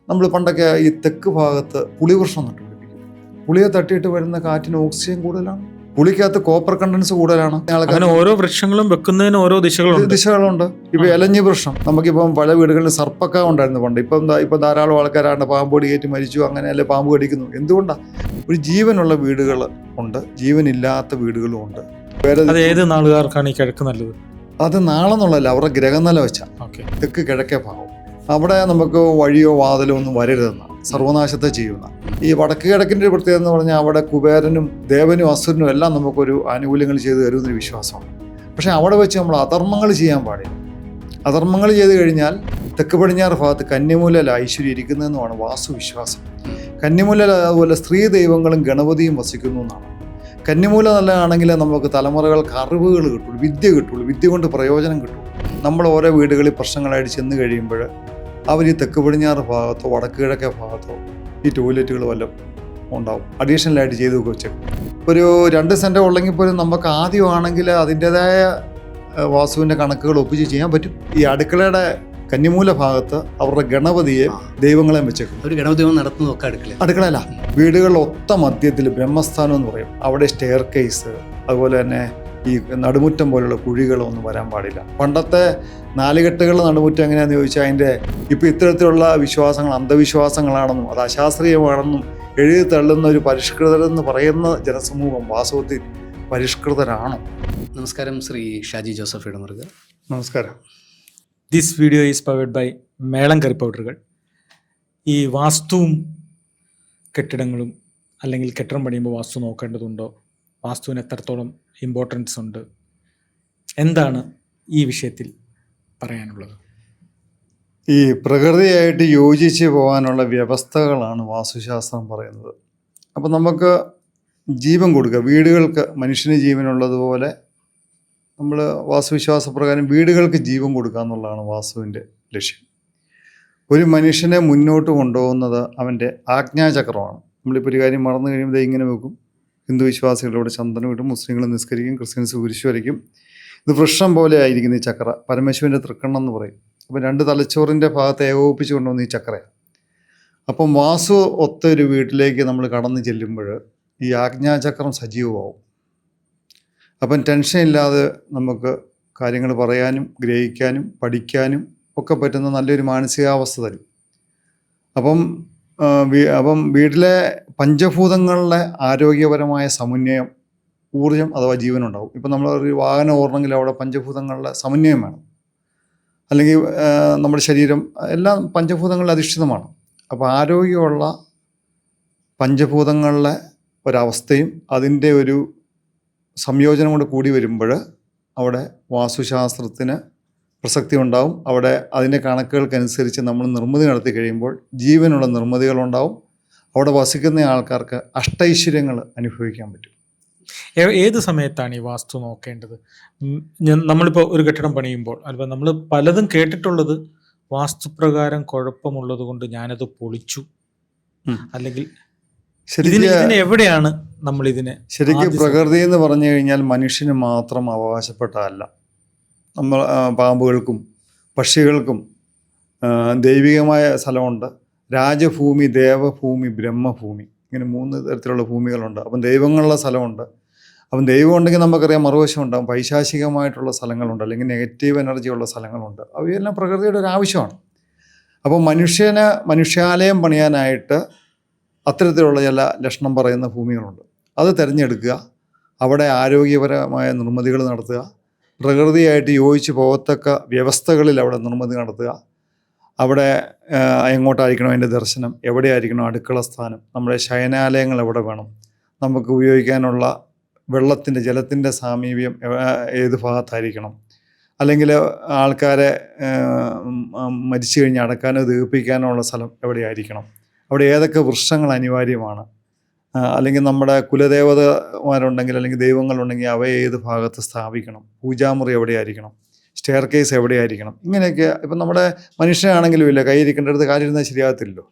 നമ്മൾ പണ്ടൊക്കെ ഈ തെക്ക് ഭാഗത്ത് പുളിവൃക്ഷം നട്ടുപിടിപ്പിക്കും. പുളിയെ തട്ടിയിട്ട് വരുന്ന കാറ്റിന് ഓക്സിജൻ കൂടുതലാണ്, പുളിക്കകത്ത് കോപ്പർ കണ്ടൻസ് കൂടുതലാണ്. അങ്ങനെ ഓരോ വൃക്ഷങ്ങളും വെക്കുന്നതിന് ഓരോ ദിശകളുണ്ട്. ഇപ്പൊ എലഞ്ഞി വൃക്ഷം, നമുക്കിപ്പം പല വീടുകളിൽ സർപ്പക്ക ഉണ്ടായിരുന്നു പണ്ട്. ഇപ്പം ധാരാളം ആൾക്കാരാണ് പാമ്പ് കടിയേറ്റ് മരിച്ചു, അങ്ങനെ അല്ലെ പാമ്പ് കടിക്കുന്നു. എന്തുകൊണ്ടാണ്? ഒരു ജീവനുള്ള വീടുകൾ ഉണ്ട്, ജീവനില്ലാത്ത വീടുകളും ഉണ്ട്. ഏത് നാളുകാർക്കാണ് ഈ കിഴക്ക് നല്ലത്? അത് നാളെന്നുള്ളതല്ല, അവരുടെ ഗ്രഹനില വെച്ചാൽ തെക്ക് കിഴക്കേ ഭാഗം. അവിടെ നമുക്ക് വഴിയോ വാതിലോ ഒന്നും വരരുതെന്ന, സർവനാശത്തെ ചെയ്യുന്ന. ഈ വടക്ക് കിഴക്കിൻ്റെ പ്രത്യേകത എന്ന് പറഞ്ഞാൽ അവിടെ കുബേരനും ദേവനും അസുരനും എല്ലാം നമുക്കൊരു ആനുകൂല്യങ്ങൾ ചെയ്തു തരുമെന്നൊരു വിശ്വാസമാണ്. പക്ഷേ അവിടെ വെച്ച് നമ്മൾ അധർമ്മങ്ങൾ ചെയ്യാൻ പാടില്ല. അധർമ്മങ്ങൾ ചെയ്തു കഴിഞ്ഞാൽ തെക്ക് പടിഞ്ഞാറ് ഭാഗത്ത് കന്യമൂലയിൽ ഐശ്വര്യം ഇരിക്കുന്നതെന്നുമാണ് വാസ്തുവിശ്വാസം. കന്യമൂലയിൽ അതുപോലെ സ്ത്രീ ദൈവങ്ങളും ഗണപതിയും വസിക്കുന്നു എന്നാണ്. കന്നിമൂല നല്ലതാണെങ്കിൽ നമുക്ക് തലമുറകൾക്ക് അറിവുകൾ കിട്ടുള്ളൂ, വിദ്യ കിട്ടുള്ളൂ, വിദ്യ കൊണ്ട് പ്രയോജനം കിട്ടുള്ളൂ. നമ്മൾ ഓരോ വീടുകളിൽ പ്രശ്നങ്ങളായിട്ട് ചെന്ന് കഴിയുമ്പോൾ അവർ ഈ തെക്ക് പടിഞ്ഞാറ് ഭാഗത്തോ വടക്ക് കിഴക്കേ ഭാഗത്തോ ഈ ടോയ്ലറ്റുകൾ വല്ലതും ഉണ്ടാവും, അഡീഷണലായിട്ട് ചെയ്ത് വെച്ചേക്കും. ഒരു 2 സെൻറ്റ് ഉള്ളെങ്കിൽ പോലും നമുക്ക് ആദ്യമാണെങ്കിൽ അതിൻ്റേതായ വാസ്തുവിൻ്റെ കണക്കുകൾ ഒപ്പിച്ച് ചെയ്യാൻ പറ്റും. ഈ അടുക്കളയുടെ കന്നിമൂല ഭാഗത്ത് അവരുടെ ഗണപതിയെ ദൈവങ്ങളെ വെച്ചേക്കും. ഒരു ഗണപതി നടത്തുന്നതൊക്കെ അടുക്കളയല്ല, വീടുകളിൽ ഒത്ത മധ്യത്തിൽ ബ്രഹ്മസ്ഥാനം എന്ന് പറയും. അവിടെ സ്റ്റെയർ കേസ്, അതുപോലെ തന്നെ ഈ നടുമുറ്റം പോലുള്ള കുഴികളൊന്നും വരാൻ പാടില്ല. പണ്ടത്തെ നാലുകെട്ടുകളുടെ നടുമുറ്റം എങ്ങനെയാണെന്ന് ചോദിച്ചാൽ അതിൻ്റെ ഇപ്പോൾ ഇത്തരത്തിലുള്ള വിശ്വാസങ്ങൾ അന്ധവിശ്വാസങ്ങളാണെന്നും അത് അശാസ്ത്രീയമാണെന്നും എഴുതി തള്ളുന്ന ഒരു പരിഷ്കൃതരെന്ന് പറയുന്ന ജനസമൂഹം വാസ്തവത്തിൽ പരിഷ്കൃതരാണോ? നമസ്കാരം, ശ്രീ ഷാജി ജോസഫ് ഇടമുറുക. നമസ്കാരം. This video is powered by Melam curry പൗഡറുകൾ. ഈ വാസ്തുവും കെട്ടിടങ്ങളും അല്ലെങ്കിൽ കെട്ടിടം പണിയുമ്പോൾ വാസ്തു നോക്കേണ്ടതുണ്ടോ? വാസ്തുവിന് എത്രത്തോളം ഇമ്പോർട്ടൻസ് ഉണ്ട്? എന്താണ് ഈ വിഷയത്തിൽ പറയാനുള്ളത്? ഈ പ്രകൃതിയായിട്ട് യോജിച്ച് പോകാനുള്ള വ്യവസ്ഥകളാണ് വാസ്തുശാസ്ത്രം പറയുന്നത്. അപ്പം നമുക്ക് ജീവൻ കൊടുക്കുക, വീടുകൾക്ക് മനുഷ്യന് ജീവനുള്ളതുപോലെ നമ്മൾ വാസ്തുവിശ്വാസപ്രകാരം വീടുകൾക്ക് ജീവൻ കൊടുക്കുക എന്നുള്ളതാണ് വാസ്തുവിൻ്റെ ലക്ഷ്യം. ഒരു മനുഷ്യനെ മുന്നോട്ട് കൊണ്ടുപോകുന്നത് അവൻ്റെ ആജ്ഞാചക്രമാണ്. നമ്മളിപ്പോൾ ഒരു കാര്യം മറന്നു കഴിയുമ്പോൾ ഇങ്ങനെ വെക്കും. ഹിന്ദു വിശ്വാസികളിലൂടെ ചന്ദനം ഇടും, മുസ്ലിങ്ങൾ നിസ്കരിക്കും, ക്രിസ്ത്യൻസ് കുരിശു വരയ്ക്കും. ഇത് വൃക്ഷം പോലെ ആയിരിക്കുന്ന ഈ ചക്ര പരമശിവൻ്റെ തൃക്കണ്ണം എന്ന് പറയും. അപ്പം 2 തലച്ചോറിൻ്റെ ഭാഗത്ത് ഏകോപിപ്പിച്ച് കൊണ്ടുവന്ന ഈ ചക്രയാണ്. അപ്പം വാസ്തു ഒത്ത ഒരു വീട്ടിലേക്ക് നമ്മൾ കടന്നു ചെല്ലുമ്പോൾ ഈ ആജ്ഞാചക്രം സജീവമാവും. അപ്പം ടെൻഷൻ ഇല്ലാതെ നമുക്ക് കാര്യങ്ങൾ പറയാനും ഗ്രഹിക്കാനും പഠിക്കാനും ഒക്കെ പറ്റുന്ന നല്ലൊരു മാനസികാവസ്ഥ തരും. അപ്പം വീട്ടിലെ പഞ്ചഭൂതങ്ങളുടെ ആരോഗ്യപരമായ സമന്വയം, ഊർജം അഥവാ ജീവനുണ്ടാവും. ഇപ്പം നമ്മളൊരു വാഹനം ഓടണമെങ്കിൽ അവിടെ പഞ്ചഭൂതങ്ങളുടെ സമന്വയം വേണം, അല്ലെങ്കിൽ നമ്മുടെ ശരീരം എല്ലാം പഞ്ചഭൂതങ്ങളിൽ അധിഷ്ഠിതമാണ്. അപ്പോൾ ആരോഗ്യമുള്ള പഞ്ചഭൂതങ്ങളിലെ ഒരവസ്ഥയും അതിൻ്റെ ഒരു സംയോജനം കൊണ്ട് കൂടി വരുമ്പോൾ അവിടെ വാസ്തുശാസ്ത്രത്തിന് പ്രസക്തി ഉണ്ടാവും. അവിടെ അതിൻ്റെ കണക്കുകൾക്കനുസരിച്ച് നമ്മൾ നിർമ്മിതി നടത്തി കഴിയുമ്പോൾ ജീവനുള്ള നിർമ്മിതികളുണ്ടാവും. അവിടെ വസിക്കുന്ന ആൾക്കാർക്ക് അഷ്ടൈശ്വര്യങ്ങൾ അനുഭവിക്കാൻ പറ്റും. ഏത് സമയത്താണ് ഈ വാസ്തു നോക്കേണ്ടത്? നമ്മളിപ്പോൾ ഒരു കെട്ടിടം പണിയുമ്പോൾ അല്ലെങ്കിൽ നമ്മൾ പലതും കേട്ടിട്ടുള്ളത് വാസ്തുപ്രകാരം കുഴപ്പമുള്ളത് കൊണ്ട് ഞാനത് പൊളിച്ചു, അല്ലെങ്കിൽ എവിടെയാണ് നമ്മൾ ഇതിനെ? ശരിക്കും പ്രകൃതി എന്ന് പറഞ്ഞു കഴിഞ്ഞാൽ മനുഷ്യന് മാത്രം അവകാശപ്പെട്ടതല്ല. നമ്മൾ പാമ്പുകൾക്കും പക്ഷികൾക്കും ദൈവികമായ സ്ഥലമുണ്ട്. രാജഭൂമി, ദേവഭൂമി, ബ്രഹ്മഭൂമി, ഇങ്ങനെ 3 തരത്തിലുള്ള ഭൂമികളുണ്ട്. അപ്പം ദൈവങ്ങളുടെ സ്ഥലമുണ്ട്. അപ്പം ദൈവം ഉണ്ടെങ്കിൽ നമുക്കറിയാം മറുവശം ഉണ്ടാകും, പൈശാചികമായിട്ടുള്ള സ്ഥലങ്ങളുണ്ട്, അല്ലെങ്കിൽ നെഗറ്റീവ് എനർജി ഉള്ള സ്ഥലങ്ങളുണ്ട്. അവയെല്ലാം പ്രകൃതിയുടെ ഒരു ആവശ്യമാണ്. അപ്പോൾ മനുഷ്യാലയം പണിയാനായിട്ട് അത്തരത്തിലുള്ള ചില ലക്ഷണം പറയുന്ന ഭൂമികളുണ്ട്. അത് തിരഞ്ഞെടുക്കുക, അവിടെ ആരോഗ്യപരമായ നിർമ്മിതികൾ നടത്തുക, പ്രകൃതിയായിട്ട് യോജിച്ച് പോകത്തക്ക വ്യവസ്ഥകളിൽ അവിടെ നിർമ്മിതി നടത്തുക. അവിടെ എങ്ങോട്ടായിരിക്കണം അതിൻ്റെ ദർശനം, എവിടെയായിരിക്കണം അടുക്കള സ്ഥാനം, നമ്മുടെ ശയനാലയങ്ങൾ എവിടെ വേണം, നമുക്ക് ഉപയോഗിക്കാനുള്ള ജലത്തിൻ്റെ സാമീപ്യം ഏത് ഭാഗത്തായിരിക്കണം, അല്ലെങ്കിൽ ആൾക്കാരെ മരിച്ചു കഴിഞ്ഞ് അടക്കാനോ ദീപിക്കാനോ ഉള്ള സ്ഥലം എവിടെയായിരിക്കണം, അവിടെ ഏതൊക്കെ വൃക്ഷങ്ങൾ അനിവാര്യമാണ്, അല്ലെങ്കിൽ നമ്മുടെ കുലദേവതമാരുണ്ടെങ്കിൽ അല്ലെങ്കിൽ ദൈവങ്ങളുണ്ടെങ്കിൽ അവയെ ഏത് ഭാഗത്ത് സ്ഥാപിക്കണം, പൂജാമുറി എവിടെയായിരിക്കണം, സ്റ്റെയർ കേസ് എവിടെയായിരിക്കണം, ഇങ്ങനെയൊക്കെ. ഇപ്പം നമ്മുടെ മനുഷ്യനാണെങ്കിലും ഇല്ല, കൈയിരിക്കേണ്ടടുത്ത് കാലിരുന്നാൽ ശരിയാകത്തില്ലല്ലോ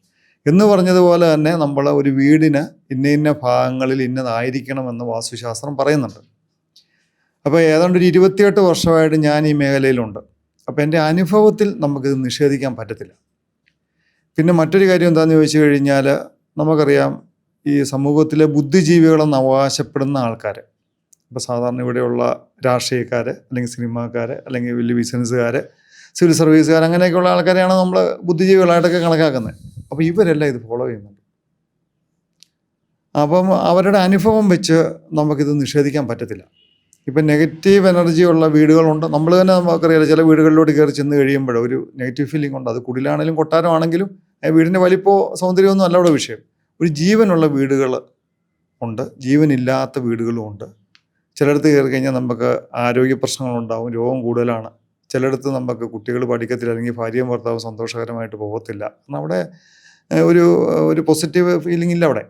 എന്ന് പറഞ്ഞതുപോലെ തന്നെ നമ്മൾ ഒരു വീടിന് ഇന്ന ഭാഗങ്ങളിൽ ഇന്നതായിരിക്കണമെന്ന് വാസ്തുശാസ്ത്രം പറയുന്നുണ്ട്. അപ്പോൾ ഏതാണ്ട് ഒരു 28 വർഷമായിട്ട് ഞാൻ ഈ മേഖലയിലുണ്ട്. അപ്പോൾ എൻ്റെ അനുഭവത്തിൽ നമുക്കിത് നിഷേധിക്കാൻ പറ്റത്തില്ല. പിന്നെ മറ്റൊരു കാര്യം എന്താണെന്ന് ചോദിച്ചു കഴിഞ്ഞാൽ നമുക്കറിയാം ഈ സമൂഹത്തിലെ ബുദ്ധിജീവികളെന്ന് അവകാശപ്പെടുന്ന ആൾക്കാർ, ഇപ്പോൾ സാധാരണ ഇവിടെയുള്ള രാഷ്ട്രീയക്കാർ അല്ലെങ്കിൽ സിനിമാക്കാർ അല്ലെങ്കിൽ വലിയ ബിസിനസ്സുകാർ സിവിൽ സർവീസുകാർ അങ്ങനെയൊക്കെയുള്ള ആൾക്കാരെയാണ് നമ്മൾ ബുദ്ധിജീവികളായിട്ടൊക്കെ കണക്കാക്കുന്നത്. അപ്പോൾ ഇവരെല്ലാം ഇത് ഫോളോ ചെയ്യുന്നുണ്ട്. അപ്പം അവരുടെ അനുഭവം വെച്ച് നമുക്കിത് നിഷേധിക്കാൻ പറ്റത്തില്ല. ഇപ്പം നെഗറ്റീവ് എനർജി ഉള്ള വീടുകളുണ്ട്. നമ്മൾ തന്നെ നമുക്കറിയാലോ, ചില വീടുകളിലോട്ട് കയറി ചെന്ന് കഴിയുമ്പോൾ ഒരു നെഗറ്റീവ് ഫീലിംഗ് ഉണ്ട്. അത് കുടിലാണെങ്കിലും കൊട്ടാരമാണെങ്കിലും വീടിൻ്റെ വലിപ്പമോ സൗന്ദര്യമൊന്നും അല്ല അവിടെ വിഷയം. ഒരു ജീവനുള്ള വീടുകൾ ഉണ്ട്, ജീവനില്ലാത്ത വീടുകളും ഉണ്ട്. ചിലയിടത്ത് കയറി കഴിഞ്ഞാൽ നമുക്ക് ആരോഗ്യ പ്രശ്നങ്ങളുണ്ടാവും, രോഗം കൂടുതലാണ്. ചിലയിടത്ത് നമുക്ക് കുട്ടികൾ പഠിക്കത്തില്ല, അല്ലെങ്കിൽ ഭാര്യയും ഭർത്താവും സന്തോഷകരമായിട്ട് പോകത്തില്ല. കാരണം അവിടെ ഒരു പോസിറ്റീവ് ഫീലിംഗ് ഇല്ല അവിടെ.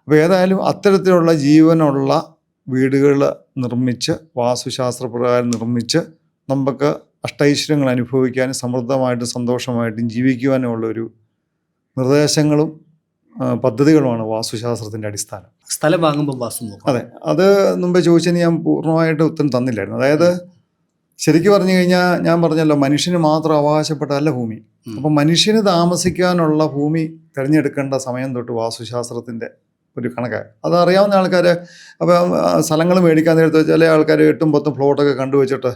അപ്പോൾ ഏതായാലും അത്തരത്തിലുള്ള ജീവനുള്ള വീടുകൾ നിർമ്മിച്ച്, വാസ്തുശാസ്ത്രപ്രകാരം നിർമ്മിച്ച് നമുക്ക് അഷ്ടൈശ്വര്യങ്ങൾ അനുഭവിക്കാനും സമൃദ്ധമായിട്ടും സന്തോഷമായിട്ടും ജീവിക്കുവാനുമുള്ളൊരു നിർദ്ദേശങ്ങളും പദ്ധതികളുമാണ് വാസ്തുശാസ്ത്രത്തിൻ്റെ അടിസ്ഥാനം. സ്ഥലം വാങ്ങുമ്പോൾ വാസ്തു നോക്കും. അതെ, അത് മുമ്പേ ചോദിച്ചതിന് ഞാൻ പൂർണ്ണമായിട്ട് ഉത്തരം തന്നില്ലായിരുന്നു. അതായത് ശരിക്കും പറഞ്ഞു കഴിഞ്ഞാൽ ഞാൻ പറഞ്ഞല്ലോ, മനുഷ്യന് മാത്രം അവകാശപ്പെട്ടതല്ല ഭൂമി. അപ്പം മനുഷ്യന് താമസിക്കാനുള്ള ഭൂമി തിരഞ്ഞെടുക്കേണ്ട സമയം തൊട്ട് വാസ്തുശാസ്ത്രത്തിൻ്റെ ഒരു കണക്കാണ്. അതറിയാവുന്ന ആൾക്കാർ അപ്പം സ്ഥലങ്ങൾ മേടിക്കാൻ നേരത്ത് ചില ആൾക്കാർ 8ഉം 10ഉം ഫ്ലോട്ടൊക്കെ കണ്ടുവച്ചിട്ട്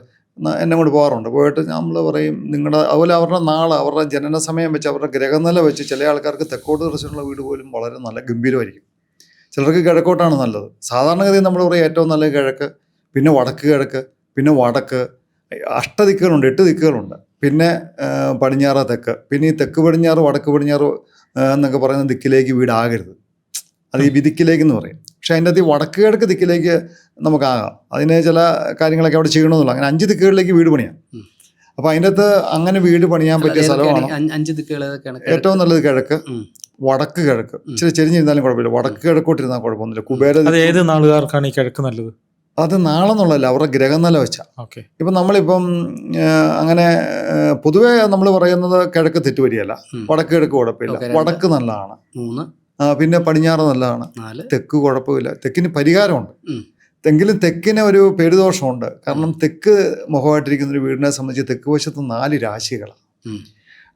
എന്നെ കൊണ്ട് പോകാറുണ്ട്. പോയിട്ട് നമ്മൾ പറയും നിങ്ങളുടെ, അതുപോലെ അവരുടെ നാളെ, അവരുടെ ജനന സമയം വെച്ച്, അവരുടെ ഗ്രഹനില വെച്ച് ചില ആൾക്കാർക്ക് തെക്കോട്ട് ദർശനമുള്ള വീട് പോലും വളരെ നല്ല ഗംഭീരമായിരിക്കും. ചിലർക്ക് കിഴക്കോട്ടാണ് നല്ലത്. സാധാരണഗതിയിൽ നമ്മൾ പറയും ഏറ്റവും നല്ല കിഴക്ക്, പിന്നെ വടക്ക് കിഴക്ക്, പിന്നെ വടക്ക്, 8 ദിക്കുകളുണ്ട്, 8 ദിക്കുകളുണ്ട്. പിന്നെ പടിഞ്ഞാറ് തെക്ക്, പിന്നെ ഈ തെക്ക് പടിഞ്ഞാറ് വടക്ക് പടിഞ്ഞാറ് എന്നൊക്കെ പറയുന്ന ദിക്കിലേക്ക് വീടാകരുത്. അത് ഈ വിദിക്കിലേക്കെന്ന് പറയും. പക്ഷെ അതിൻ്റെ അകത്ത് ഈ വടക്ക് കിഴക്ക് ദിക്കിലേക്ക് നമുക്കാകാം. അതിന് ചില കാര്യങ്ങളൊക്കെ അവിടെ ചെയ്യണമെന്നുള്ള, അങ്ങനെ 5 ദിക്കുകളിലേക്ക് വീട് പണിയാം. അപ്പോൾ അതിൻ്റെ അകത്ത് അങ്ങനെ വീട് പണിയാൻ പറ്റിയ സ്ഥലമാണ് 5 ദിക്കുകൾ. ഏറ്റവും നല്ലത് കിഴക്ക്, വടക്ക് കിഴക്ക്. ഇച്ചിരി ചെരിഞ്ഞിരുന്നാലും കുഴപ്പമില്ല, വടക്ക് കിഴക്കോട്ടിരുന്നാൽ കുഴപ്പമൊന്നുമില്ല. കുബേര ഏത് നാളുകാർക്കാണ് ഈ കിഴക്ക് നല്ലത്? അത് നാളെന്നുള്ളതല്ല, അവരുടെ ഗ്രഹനില വെച്ചാൽ. ഓക്കെ. ഇപ്പം നമ്മളിപ്പം അങ്ങനെ പൊതുവേ നമ്മൾ പറയുന്നത് കിഴക്ക് തെറ്റുവരികയല്ല, വടക്ക് കിഴക്ക് കുഴപ്പമില്ല. വടക്ക് നല്ലതാണ്. 3. പിന്നെ പടിഞ്ഞാറ് നല്ലതാണ്. 4. തെക്ക് കുഴപ്പമില്ല. തെക്കിന് പരിഹാരമുണ്ട്. എങ്കിലും തെക്കിന് ഒരു പേരുദോഷമുണ്ട്. കാരണം തെക്ക് മുഖമായിട്ടിരിക്കുന്ന ഒരു വീടിനെ സംബന്ധിച്ച് തെക്ക് വശത്ത് 4 രാശികളാണ്.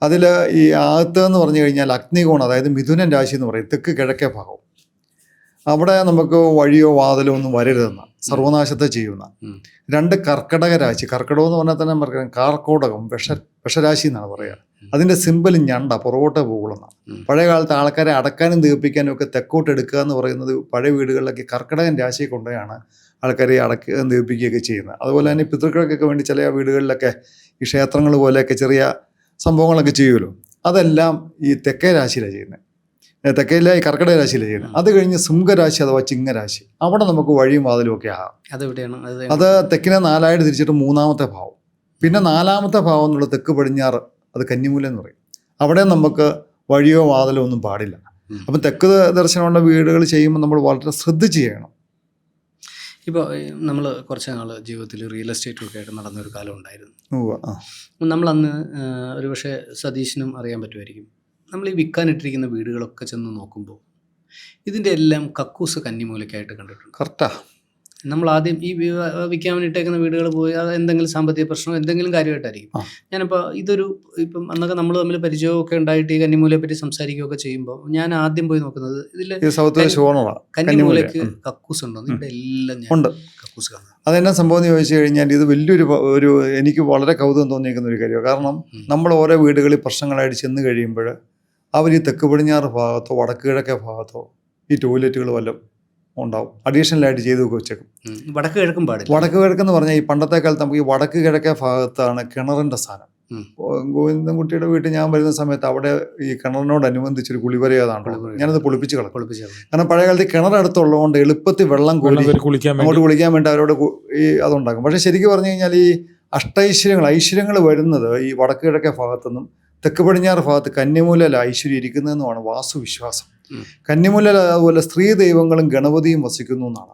അതിൽ ഈ ആകത്ത് എന്ന് പറഞ്ഞു കഴിഞ്ഞാൽ അഗ്നികോണം, അതായത് മിഥുനൻ രാശി എന്ന് പറയും, തെക്ക് കിഴക്കേ ഭാഗം. അവിടെ നമുക്ക് വഴിയോ വാതിലോ ഒന്നും വരരുതെന്ന, സർവനാശത്തെ ചെയ്യുന്ന. 2 കർക്കടക രാശി. കർക്കടകം എന്ന് പറഞ്ഞാൽ തന്നെ പറയാം കാർക്കോടകം, വിഷരാശി എന്നാണ് പറയുക. അതിൻ്റെ സിമ്പൽ ഞണ്ട, പുറകോട്ടേ പോകുന്ന. പഴയ കാലത്ത് ആൾക്കാരെ അടക്കാനും തീർപ്പിക്കാനും ഒക്കെ തെക്കോട്ട് എടുക്കുക എന്ന് പറയുന്നത് പഴയ വീടുകളിലൊക്കെ കർക്കടകൻ രാശിയെ കൊണ്ടാണ് ആൾക്കാരെ അടക്കുകയും തീർപ്പിക്കുകയൊക്കെ ചെയ്യുന്നത്. അതുപോലെ തന്നെ പിതൃക്കൾക്കൊക്കെ വേണ്ടി ചില വീടുകളിലൊക്കെ ഈ ക്ഷേത്രങ്ങൾ പോലെയൊക്കെ ചെറിയ സംഭവങ്ങളൊക്കെ ചെയ്യുമല്ലോ, അതെല്ലാം ഈ തെക്കേ രാശിയിലാണ് ചെയ്യുന്നത്. തെക്കയിലെ ഈ കർക്കിടക രാശിയിലാണ് ചെയ്യുന്നത്. അത് കഴിഞ്ഞ് സിംഹരാശി അഥവാ ചിങ്ങരാശി, അവിടെ നമുക്ക് വഴിയും വാതിലും ഒക്കെ ആകാം. അത് തെക്കിനെ 4 തിരിച്ചിട്ട് 3ാമത്തെ ഭാവം. പിന്നെ 4ാമത്തെ ഭാവം എന്നുള്ള തെക്ക് പടിഞ്ഞാറ്, അത് കന്നിമൂല എന്ന് പറയും. അവിടെ നമുക്ക് വഴിയോ വാതിലോ ഒന്നും പാടില്ല. അപ്പം തെക്ക് ദർശനമുള്ള വീടുകൾ ചെയ്യുമ്പോൾ നമ്മൾ വളരെ ശ്രദ്ധിച്ച് ചെയ്യണം. ഇപ്പോൾ നമ്മൾ കുറച്ച് നാൾ ജീവിതത്തിൽ റിയൽ എസ്റ്റേറ്റൊക്കെ ആയിട്ട് നടന്നൊരു കാലം ഉണ്ടായിരുന്നു. നമ്മളന്ന് ഒരു പക്ഷേ സതീഷിനും അറിയാൻ പറ്റുമായിരിക്കും, നമ്മൾ ഈ വിൽക്കാനിട്ടിരിക്കുന്ന വീടുകളൊക്കെ ചെന്ന് നോക്കുമ്പോൾ ഇതിൻ്റെ എല്ലാം കക്കൂസ് കന്നിമൂലയ്ക്കായിട്ട് കണ്ടിട്ടുണ്ട്. കറക്റ്റാ. നമ്മൾ ആദ്യം ഈ വിൽക്കാൻ വേണ്ടിയിട്ടേക്കുന്ന വീടുകൾ പോയി അത് എന്തെങ്കിലും സാമ്പത്തിക പ്രശ്നം എന്തെങ്കിലും കാര്യമായിട്ടായിരിക്കും. ഞാനിപ്പോൾ ഇപ്പം അന്നൊക്കെ നമ്മൾ തമ്മിൽ പരിചയമൊക്കെ ഉണ്ടായിട്ട് ഈ കന്നിമൂലയെ പറ്റി സംസാരിക്കുകയൊക്കെ ചെയ്യുമ്പോൾ ഞാൻ ആദ്യം പോയി നോക്കുന്നത് ഇതിൽ കന്നിമൂലയ്ക്ക് കക്കൂസ് ഉണ്ടോ. ഇവിടെ എല്ലാം ഉണ്ട് കക്കൂസ് കാണുന്നത്. അതെന്നാ സംഭവം എന്ന് ചോദിച്ചു കഴിഞ്ഞാൽ ഇത് വലിയൊരു എനിക്ക് വളരെ കൗതുകം തോന്നിയിരിക്കുന്ന ഒരു കാര്യമാണ്. കാരണം നമ്മൾ ഓരോ വീടുകളിൽ പ്രശ്നങ്ങളായിട്ട് ചെന്ന് കഴിയുമ്പോൾ അവർ ഈ തെക്ക് പടിഞ്ഞാറ് ഭാഗത്തോ വടക്ക് കിഴക്കേ ഭാഗത്തോ ഈ ടോയ്ലറ്റുകൾ വല്ലതും ഉണ്ടാവും, അഡീഷണലായിട്ട് ചെയ്ത് വെച്ചേക്കും. വടക്ക് കിഴക്കും പാടില്ല. വടക്ക് കിഴക്കെന്ന് പറഞ്ഞാൽ ഈ പണ്ടത്തെ കാലത്ത് നമുക്ക് ഈ വടക്ക് കിഴക്കേ ഭാഗത്താണ് കിണറിൻ്റെ സ്ഥാനം. ഗോവിന്ദൻകുട്ടിയുടെ വീട്ടിൽ ഞാൻ വരുന്ന സമയത്ത് അവിടെ ഈ കിണറിനോടനുബന്ധിച്ചൊരു കുളിവരയാതാണ്. ഞാനത് പൊളിപ്പിച്ച് കളഞ്ഞു. കാരണം പഴയ കാലത്ത് കിണർ അടുത്തുള്ളതുകൊണ്ട് എളുപ്പത്തിൽ വെള്ളം കോരി അങ്ങോട്ട് കുളിക്കാൻ വേണ്ടി അവരോട് ഈ അതുണ്ടാക്കും. പക്ഷേ ശരിക്കും പറഞ്ഞു കഴിഞ്ഞാൽ ഈ ഐശ്വര്യങ്ങൾ വരുന്നത് ഈ വടക്ക് കിഴക്കേ ഭാഗത്തുനിന്നും തെക്ക് പടിഞ്ഞാറ് ഭാഗത്ത് കന്നിമൂലയിൽ ഐശ്വര്യം ഇരിക്കുന്നതെന്നുമാണ് വാസ്തുവിശ്വാസം. കന്നിമൂല അതുപോലെ സ്ത്രീ ദൈവങ്ങളും ഗണപതിയും വസിക്കുന്നു എന്നാണ്.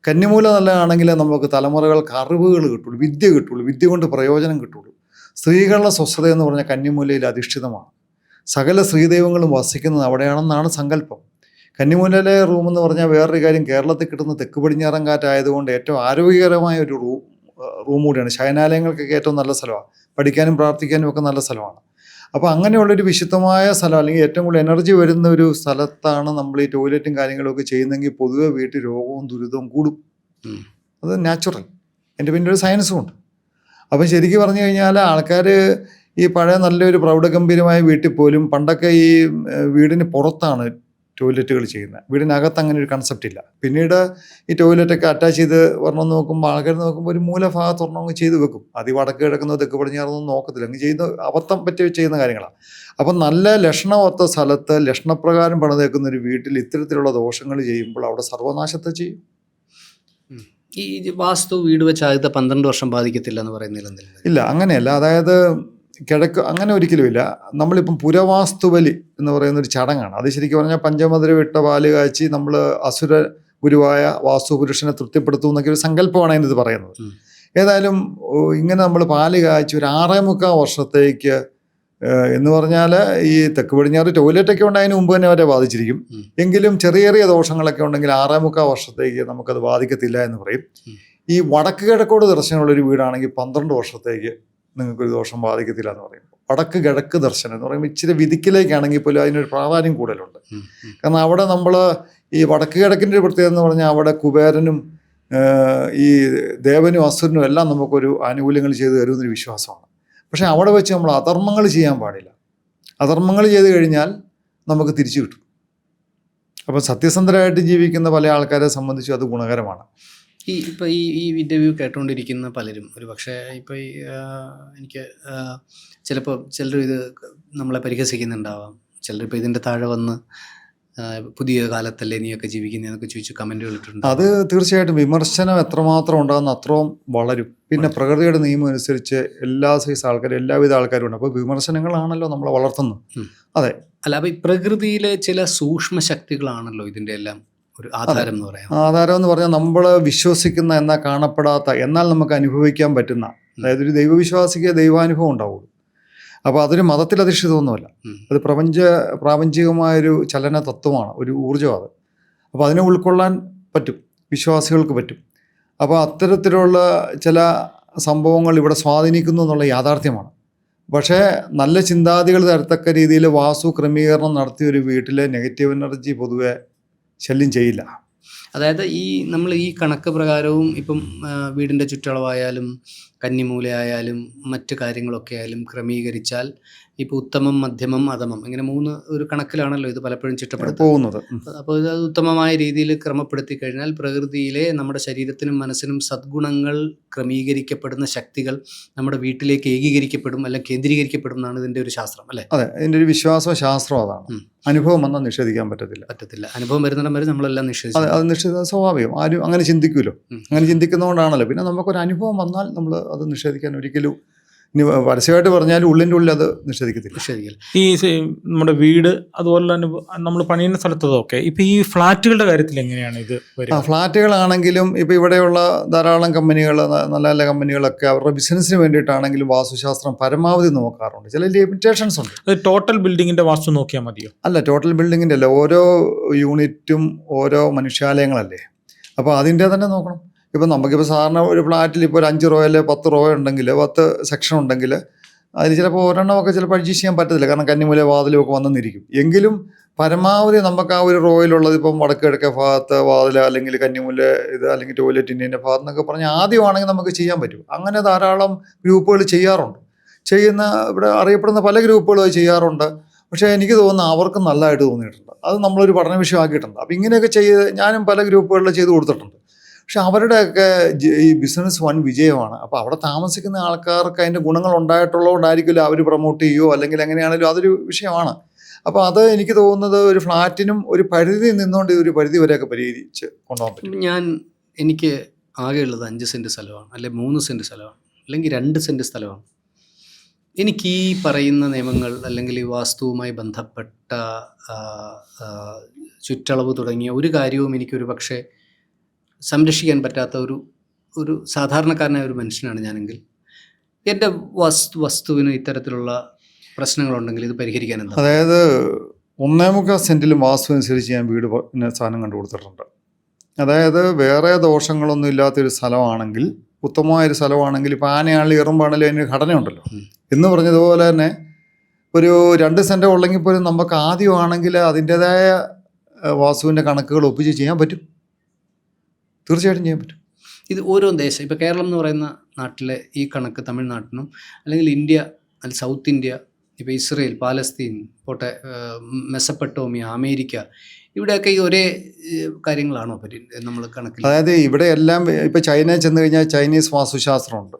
കന്നിമൂല നല്ലതാണെങ്കിൽ നമുക്ക് തലമുറകൾക്ക് അറിവുകൾ കിട്ടുള്ളൂ, വിദ്യ കിട്ടുള്ളൂ, വിദ്യ കൊണ്ട് പ്രയോജനം കിട്ടുള്ളൂ. സ്ത്രീകളുടെ സ്വസ്ഥത എന്ന് പറഞ്ഞാൽ കന്നിമൂലയിൽ അധിഷ്ഠിതമാണ്. സകല സ്ത്രീദൈവങ്ങളും വസിക്കുന്നത് അവിടെയാണെന്നാണ് സങ്കല്പം. കന്നിമൂലയിലെ റൂം എന്ന് പറഞ്ഞാൽ വേറൊരു കാര്യം, കേരളത്തിൽ കിട്ടുന്ന തെക്ക് പടിഞ്ഞാറൻ കാറ്റായതുകൊണ്ട് ഏറ്റവും ആരോഗ്യകരമായ ഒരു റൂം കൂടിയാണ്. ശയനാലയങ്ങൾക്കൊക്കെ ഏറ്റവും നല്ല സ്ഥലമാണ്, പഠിക്കാനും പ്രാർത്ഥിക്കാനും ഒക്കെ നല്ല സ്ഥലമാണ്. അപ്പോൾ അങ്ങനെയുള്ളൊരു വിശുദ്ധമായ സ്ഥലം അല്ലെങ്കിൽ ഏറ്റവും കൂടുതൽ എനർജി വരുന്ന ഒരു സ്ഥലത്താണ് നമ്മൾ ഈ ടോയ്ലറ്റും കാര്യങ്ങളൊക്കെ ചെയ്യുന്നതെങ്കിൽ പൊതുവെ വീട്ടിൽ രോഗവും ദുരിതവും കൂടും. അത് നാച്ചുറൽ, എൻ്റെ പിന്നെ ഒരു സയൻസും ഉണ്ട്. അപ്പം ശരിക്കും പറഞ്ഞു കഴിഞ്ഞാൽ ആൾക്കാർ ഈ പഴയ നല്ലൊരു പ്രൗഢഗംഭീരമായ വീട്ടിൽ പോലും പണ്ടൊക്കെ ഈ വീടിന് പുറത്താണ് ടോയ്ലറ്റുകൾ ചെയ്യുന്നത്, വീടിനകത്ത് അങ്ങനെ ഒരു കൺസെപ്റ്റ് ഇല്ല. പിന്നീട് ഈ ടോയ്ലറ്റൊക്കെ അറ്റാച്ച് ചെയ്ത് വരണം നോക്കുമ്പോൾ ആൾക്കാർ നോക്കുമ്പോൾ ഒരു മൂലഭാഗത്ത് ഒരെണ്ണം ചെയ്ത് വെക്കും. അത് ഈ വടക്ക് കിഴക്കുന്നോ തെക്ക് പടിഞ്ഞാറൊന്നും നോക്കത്തില്ല, അങ്ങ് ചെയ്യുന്ന അബദ്ധം പറ്റി ചെയ്യുന്ന കാര്യങ്ങളാണ്. അപ്പം നല്ല ലക്ഷണമൊത്ത സ്ഥലത്ത് ലക്ഷണപ്രകാരം പണിതേക്കുന്ന ഒരു വീട്ടിൽ ഇത്തരത്തിലുള്ള ദോഷങ്ങൾ ചെയ്യുമ്പോൾ അവിടെ സർവനാശത്തെ ചെയ്യും. ഈ വാസ്തു വീട് വെച്ച് ആദ്യത്തെ 12 വർഷം ബാധിക്കത്തില്ല എന്ന് പറയുന്നില്ല? ഇല്ല, അങ്ങനെയല്ല. അതായത് കിഴക്ക് അങ്ങനെ ഒരിക്കലും ഇല്ല. നമ്മളിപ്പം പുരവാസ്തുബലി എന്ന് പറയുന്നൊരു ചടങ്ങാണ്. അത് ശരിക്കും പറഞ്ഞാൽ പഞ്ചമധുര വിട്ട പാല് കാച്ചി നമ്മൾ അസുര ഗുരുവായ വാസ്തുപുരുഷനെ തൃപ്തിപ്പെടുത്തും എന്നൊക്കെ ഒരു സങ്കല്പമാണ് അതിനത് പറയുന്നത്. ഏതായാലും ഇങ്ങനെ നമ്മൾ പാല് കാച്ചി ഒരു 6.25 വർഷത്തേക്ക് എന്ന് പറഞ്ഞാൽ ഈ തെക്ക് പടിഞ്ഞാറ് ടോയ്ലറ്റൊക്കെ ഉണ്ട്, അതിന് മുമ്പ് തന്നെ അവരെ ബാധിച്ചിരിക്കും. എങ്കിലും ചെറിയ ചെറിയ ദോഷങ്ങളൊക്കെ ഉണ്ടെങ്കിൽ 6.25 വർഷത്തേക്ക് നമുക്കത് ബാധിക്കത്തില്ല എന്ന് പറയും. ഈ വടക്ക് കിഴക്കോട് ദർശനമുള്ളൊരു വീടാണെങ്കിൽ 12 വർഷത്തേക്ക് നിങ്ങൾക്കൊരു ദോഷം ബാധിക്കത്തില്ല എന്ന് പറയും. വടക്ക് കിഴക്ക് ദർശനം എന്ന് പറയുമ്പോൾ ഇച്ചിരി വിധിക്കിലേക്കാണെങ്കിൽ പോലും അതിനൊരു പ്രാധാന്യം കൂടുതലുണ്ട്. കാരണം അവിടെ നമ്മൾ ഈ വടക്ക് കിഴക്കിൻ്റെ ഒരു പ്രത്യേകത എന്ന് പറഞ്ഞാൽ അവിടെ കുബേരനും ഈ ദേവനും അസുരനും എല്ലാം നമുക്കൊരു ആനുകൂല്യങ്ങൾ ചെയ്തു തരുമെന്നൊരു വിശ്വാസമാണ്. പക്ഷേ അവിടെ വെച്ച് നമ്മൾ അധർമ്മങ്ങൾ ചെയ്യാൻ പാടില്ല. അധർമ്മങ്ങൾ ചെയ്ത് കഴിഞ്ഞാൽ നമുക്ക് തിരിച്ചു കിട്ടും. അപ്പം സത്യസന്ധരായിട്ട് ജീവിക്കുന്ന പല ആൾക്കാരെ സംബന്ധിച്ചും അത് ഗുണകരമാണ്. ഇപ്പോൾ ഈ ഇൻ്റർവ്യൂ കേട്ടുകൊണ്ടിരിക്കുന്ന പലരും ഒരു പക്ഷേ ഇപ്പോൾ എനിക്ക് ചിലപ്പോൾ ചിലർ ഇത് നമ്മളെ പരിഹസിക്കുന്നുണ്ടാവാം, ചിലരിപ്പോൾ ഇതിൻ്റെ താഴെ വന്ന് പുതിയ കാലത്തല്ലേ നീയൊക്കെ ജീവിക്കുന്നതെന്നൊക്കെ ചോദിച്ച് കമൻറ്റുകൾ ഇട്ടിട്ടുണ്ട്. അത് തീർച്ചയായിട്ടും വിമർശനം എത്രമാത്രം ഉണ്ടാകുന്ന അത്രയും വളരും. പിന്നെ പ്രകൃതിയുടെ നിയമം അനുസരിച്ച് എല്ലാ സൈസ് ആൾക്കാരും എല്ലാവിധ ആൾക്കാരും ഉണ്ട്. അപ്പോൾ വിമർശനങ്ങളാണല്ലോ നമ്മളെ വളർത്തുന്നത്. അതെ, അല്ല, അപ്പോൾ ഈ പ്രകൃതിയിലെ ചില സൂക്ഷ്മ ശക്തികളാണല്ലോ ഇതിൻ്റെ എല്ലാം ഒരു ആധാരം എന്ന് പറയാം. ആധാരം എന്ന് പറഞ്ഞാൽ നമ്മൾ വിശ്വസിക്കുന്ന എന്നാൽ കാണപ്പെടാത്ത എന്നാൽ നമുക്ക് അനുഭവിക്കാൻ പറ്റുന്ന, അതായത് ഒരു ദൈവവിശ്വാസിക്ക് ദൈവാനുഭവം ഉണ്ടാവുള്ളൂ. അപ്പോൾ അതൊരു മതത്തിൽ അധിഷ്ഠിതമൊന്നുമല്ല, അത് പ്രാപഞ്ചികമായൊരു ചലന തത്വമാണ്, ഒരു ഊർജ്ജമാണ്. അപ്പോൾ അതിനെ ഉൾക്കൊള്ളാൻ പറ്റും, വിശ്വാസികൾക്ക് പറ്റും. അപ്പോൾ അത്തരത്തിലുള്ള ചില സംഭവങ്ങൾ ഇവിടെ സ്വാധീനിക്കുന്നു എന്നുള്ള യാഥാർത്ഥ്യമാണ്. പക്ഷേ നല്ല ചിന്താതികൾ തരത്തക്ക രീതിയിൽ വാസ്തു ക്രമീകരണം നടത്തിയ ഒരു വീട്ടിലെ നെഗറ്റീവ് എനർജി പൊതുവെ ശല്യം ചെയ്യില്ല. അതായത് ഈ നമ്മൾ ഈ കണക്ക് പ്രകാരവും ഇപ്പം വീടിൻ്റെ ചുറ്റളവായാലും കന്നിമൂലയായാലും മറ്റു കാര്യങ്ങളൊക്കെ ആയാലും ക്രമീകരിച്ചാൽ ഇപ്പോൾ ഉത്തമം, മധ്യമം, അധമം ഇങ്ങനെ 3 ഒരു കണക്കിലാണല്ലോ ഇത് പലപ്പോഴും ചിട്ടപ്പെടുത്തുന്നത്. അപ്പോൾ ഇത് ഉത്തമമായ രീതിയിൽ ക്രമപ്പെടുത്തി കഴിഞ്ഞാൽ പ്രകൃതിയിലെ നമ്മുടെ ശരീരത്തിനും മനസ്സിനും സദ്ഗുണങ്ങൾ ക്രമീകരിക്കപ്പെടുന്ന ശക്തികൾ നമ്മുടെ വീട്ടിലേക്ക് ഏകീകരിക്കപ്പെടും, അല്ലെങ്കിൽ കേന്ദ്രീകരിക്കപ്പെടും എന്നാണ് ഇതിൻ്റെ ഒരു ശാസ്ത്രം, അല്ലേ? അതെ, അതിൻ്റെ ഒരു വിശ്വാസവും ശാസ്ത്രവും അതാണ്. അനുഭവം വന്നാൽ നിഷേധിക്കാൻ പറ്റത്തില്ല. അനുഭവം വരുന്നിടം വരെ നമ്മളെല്ലാം നിഷേധിക്കും. അത് നിഷേധം സ്വാഭാവികം. ആരും അങ്ങനെ ചിന്തിക്കുമല്ലോ. അങ്ങനെ ചിന്തിക്കുന്നതുകൊണ്ടാണല്ലോ പിന്നെ നമുക്കൊരു അനുഭവം വന്നാൽ നമ്മൾ അത് നിഷേധിക്കാൻ ഒരിക്കലും, ഇനി പരസ്യമായിട്ട് പറഞ്ഞാൽ ഉള്ളിൻ്റെ ഉള്ളിൽ അത് നിഷേധിക്കത്തില്ല. ഈ നമ്മുടെ വീട് അതുപോലെ തന്നെ നമ്മൾ പണിയുന്ന സ്ഥലത്തതൊക്കെ ഇപ്പം ഈ ഫ്ലാറ്റുകളുടെ കാര്യത്തിൽ എങ്ങനെയാണ് ഇത് വരുക? ഫ്ലാറ്റുകളാണെങ്കിലും ഇപ്പോൾ ഇവിടെയുള്ള ധാരാളം കമ്പനികൾ, നല്ല നല്ല കമ്പനികളൊക്കെ അവരുടെ ബിസിനസ്സിന് വേണ്ടിയിട്ടാണെങ്കിലും വാസ്തുശാസ്ത്രം പരമാവധി നോക്കാറുണ്ട്. ചില ലിമിറ്റേഷൻസ് ഉണ്ട്. അത് ടോട്ടൽ ബിൽഡിങ്ങിൻ്റെ വാസ്തു നോക്കിയാൽ മതിയോ? അല്ല, ടോട്ടൽ ബിൽഡിങ്ങിൻ്റെ അല്ല, ഓരോ യൂണിറ്റും ഓരോ മനുഷ്യാലയങ്ങളല്ലേ. അപ്പോൾ അതിൻ്റെ തന്നെ നോക്കണം. ഇപ്പം നമുക്കിപ്പോൾ സാധാരണ ഒരു ഫ്ലാറ്റിൽ ഇപ്പോൾ ഒരു 5 റോ അല്ലെ 10 റോ ഉണ്ടെങ്കിൽ 10 സെക്ഷൻ ഉണ്ടെങ്കിൽ അതിൽ ചിലപ്പോൾ ഒരെണ്ണമൊക്കെ ചിലപ്പോൾ അഡ്ജസ്റ്റ് ചെയ്യാൻ പറ്റത്തില്ല, കാരണം കന്നിമൂല വാതിലുമൊക്കെ വന്നെന്നിരിക്കും. എങ്കിലും പരമാവധി നമുക്ക് ആ ഒരു റോയിലുള്ളത് ഇപ്പം വടക്ക് കിഴക്കേ ഭാഗത്ത് വാതിൽ അല്ലെങ്കിൽ കന്നിമൂല ഇത് അല്ലെങ്കിൽ ടോയ്ലറ്റിൻ്റെ ഭാഗത്ത് എന്നൊക്കെ പറഞ്ഞാൽ ആദ്യമാണെങ്കിൽ നമുക്ക് ചെയ്യാൻ പറ്റും. അങ്ങനെ ധാരാളം ഗ്രൂപ്പുകൾ ചെയ്യാറുണ്ട്. ഇവിടെ അറിയപ്പെടുന്ന പല ഗ്രൂപ്പുകളും അത് ചെയ്യാറുണ്ട്. പക്ഷേ എനിക്ക് തോന്നുന്നു അവർക്ക് നല്ലതായിട്ട് തോന്നിയിട്ടുണ്ട്. അത് നമ്മളൊരു പഠന വിഷയമാക്കിയിട്ടുണ്ട്. അപ്പോൾ ഇങ്ങനെയൊക്കെ ഞാനും പല ഗ്രൂപ്പുകളിൽ ചെയ്ത് കൊടുത്തിട്ടുണ്ട്. പക്ഷെ അവരുടെയൊക്കെ ഈ ബിസിനസ് വൻ വിജയമാണ്. അപ്പോൾ അവിടെ താമസിക്കുന്ന ആൾക്കാർക്ക് അതിൻ്റെ ഗുണങ്ങൾ ഉണ്ടായിട്ടുള്ളതുകൊണ്ടായിരിക്കില്ല അവർ പ്രൊമോട്ട് ചെയ്യുമോ അല്ലെങ്കിൽ എങ്ങനെയാണെങ്കിലും അതൊരു വിഷയമാണ്. അപ്പോൾ അത് എനിക്ക് തോന്നുന്നത് ഒരു ഫ്ലാറ്റിനും ഒരു പരിധി നിന്നുകൊണ്ട് ഒരു പരിധി വരെയൊക്കെ പരിഹരിച്ച് കൊണ്ടുപോകാൻ പറ്റും. എനിക്ക് ആകെയുള്ളത് 5 സെൻറ്റ് സ്ഥലമാണ്, അല്ലെങ്കിൽ 3 സെൻറ്റ് സ്ഥലമാണ്, അല്ലെങ്കിൽ 2 സെൻറ്റ് സ്ഥലമാണ്. എനിക്ക് ഈ പറയുന്ന നിയമങ്ങൾ അല്ലെങ്കിൽ ഈ വാസ്തുവുമായി ബന്ധപ്പെട്ട ചുറ്റളവ് തുടങ്ങിയ ഒരു കാര്യവും എനിക്കൊരു പക്ഷേ സംരക്ഷിക്കാൻ പറ്റാത്ത ഒരു സാധാരണക്കാരനായ ഒരു മനുഷ്യനാണ് ഞാനെങ്കിൽ എൻ്റെ വസ്തുവിന് ഇത്തരത്തിലുള്ള പ്രശ്നങ്ങളുണ്ടെങ്കിൽ ഇത് പരിഹരിക്കാൻ എന്താ? അതായത് 1.25 സെൻറ്റിലും വാസ്തു അനുസരിച്ച് ഞാൻ വീട് സാധനം കണ്ടു കൊടുത്തിട്ടുണ്ട്. അതായത് വേറെ ദോഷങ്ങളൊന്നും ഇല്ലാത്തൊരു സ്ഥലമാണെങ്കിൽ, ഉത്തമമായൊരു സ്ഥലമാണെങ്കിൽ, ഇപ്പോൾ ആനയാണെങ്കിലും എറുമ്പാണെങ്കിലും അതിന് ഘടനയുണ്ടല്ലോ എന്ന് പറഞ്ഞതുപോലെ തന്നെ ഒരു 2 സെൻറ്റ് ഉള്ളെങ്കിൽ പോലും നമുക്ക് ആദ്യമാണെങ്കിൽ അതിൻ്റേതായ വാസ്തുവിൻ്റെ കണക്കുകൾ ഒപ്പിച്ച് ചെയ്യാൻ പറ്റും. തീർച്ചയായിട്ടും ചെയ്യാൻ പറ്റും. ഇത് ഓരോ ദേശം ഇപ്പോൾ കേരളം എന്ന് പറയുന്ന നാട്ടിലെ ഈ കണക്ക് തമിഴ്നാട്ടിനും അല്ലെങ്കിൽ ഇന്ത്യ അല്ലെങ്കിൽ സൗത്ത് ഇന്ത്യ, ഇപ്പോൾ ഇസ്രയേൽ, പാലസ്തീൻ പോട്ടെ, മെസപ്പട്ടോമിയ, അമേരിക്ക, ഇവിടെയൊക്കെ ഈ ഒരേ കാര്യങ്ങളാണോ നമ്മൾ കണക്കിൽ? അതായത് ഇവിടെ എല്ലാം ഇപ്പോൾ ചൈനയിൽ ചെന്ന് കഴിഞ്ഞാൽ ചൈനീസ് വാസ്തുശാസ്ത്രമുണ്ട്.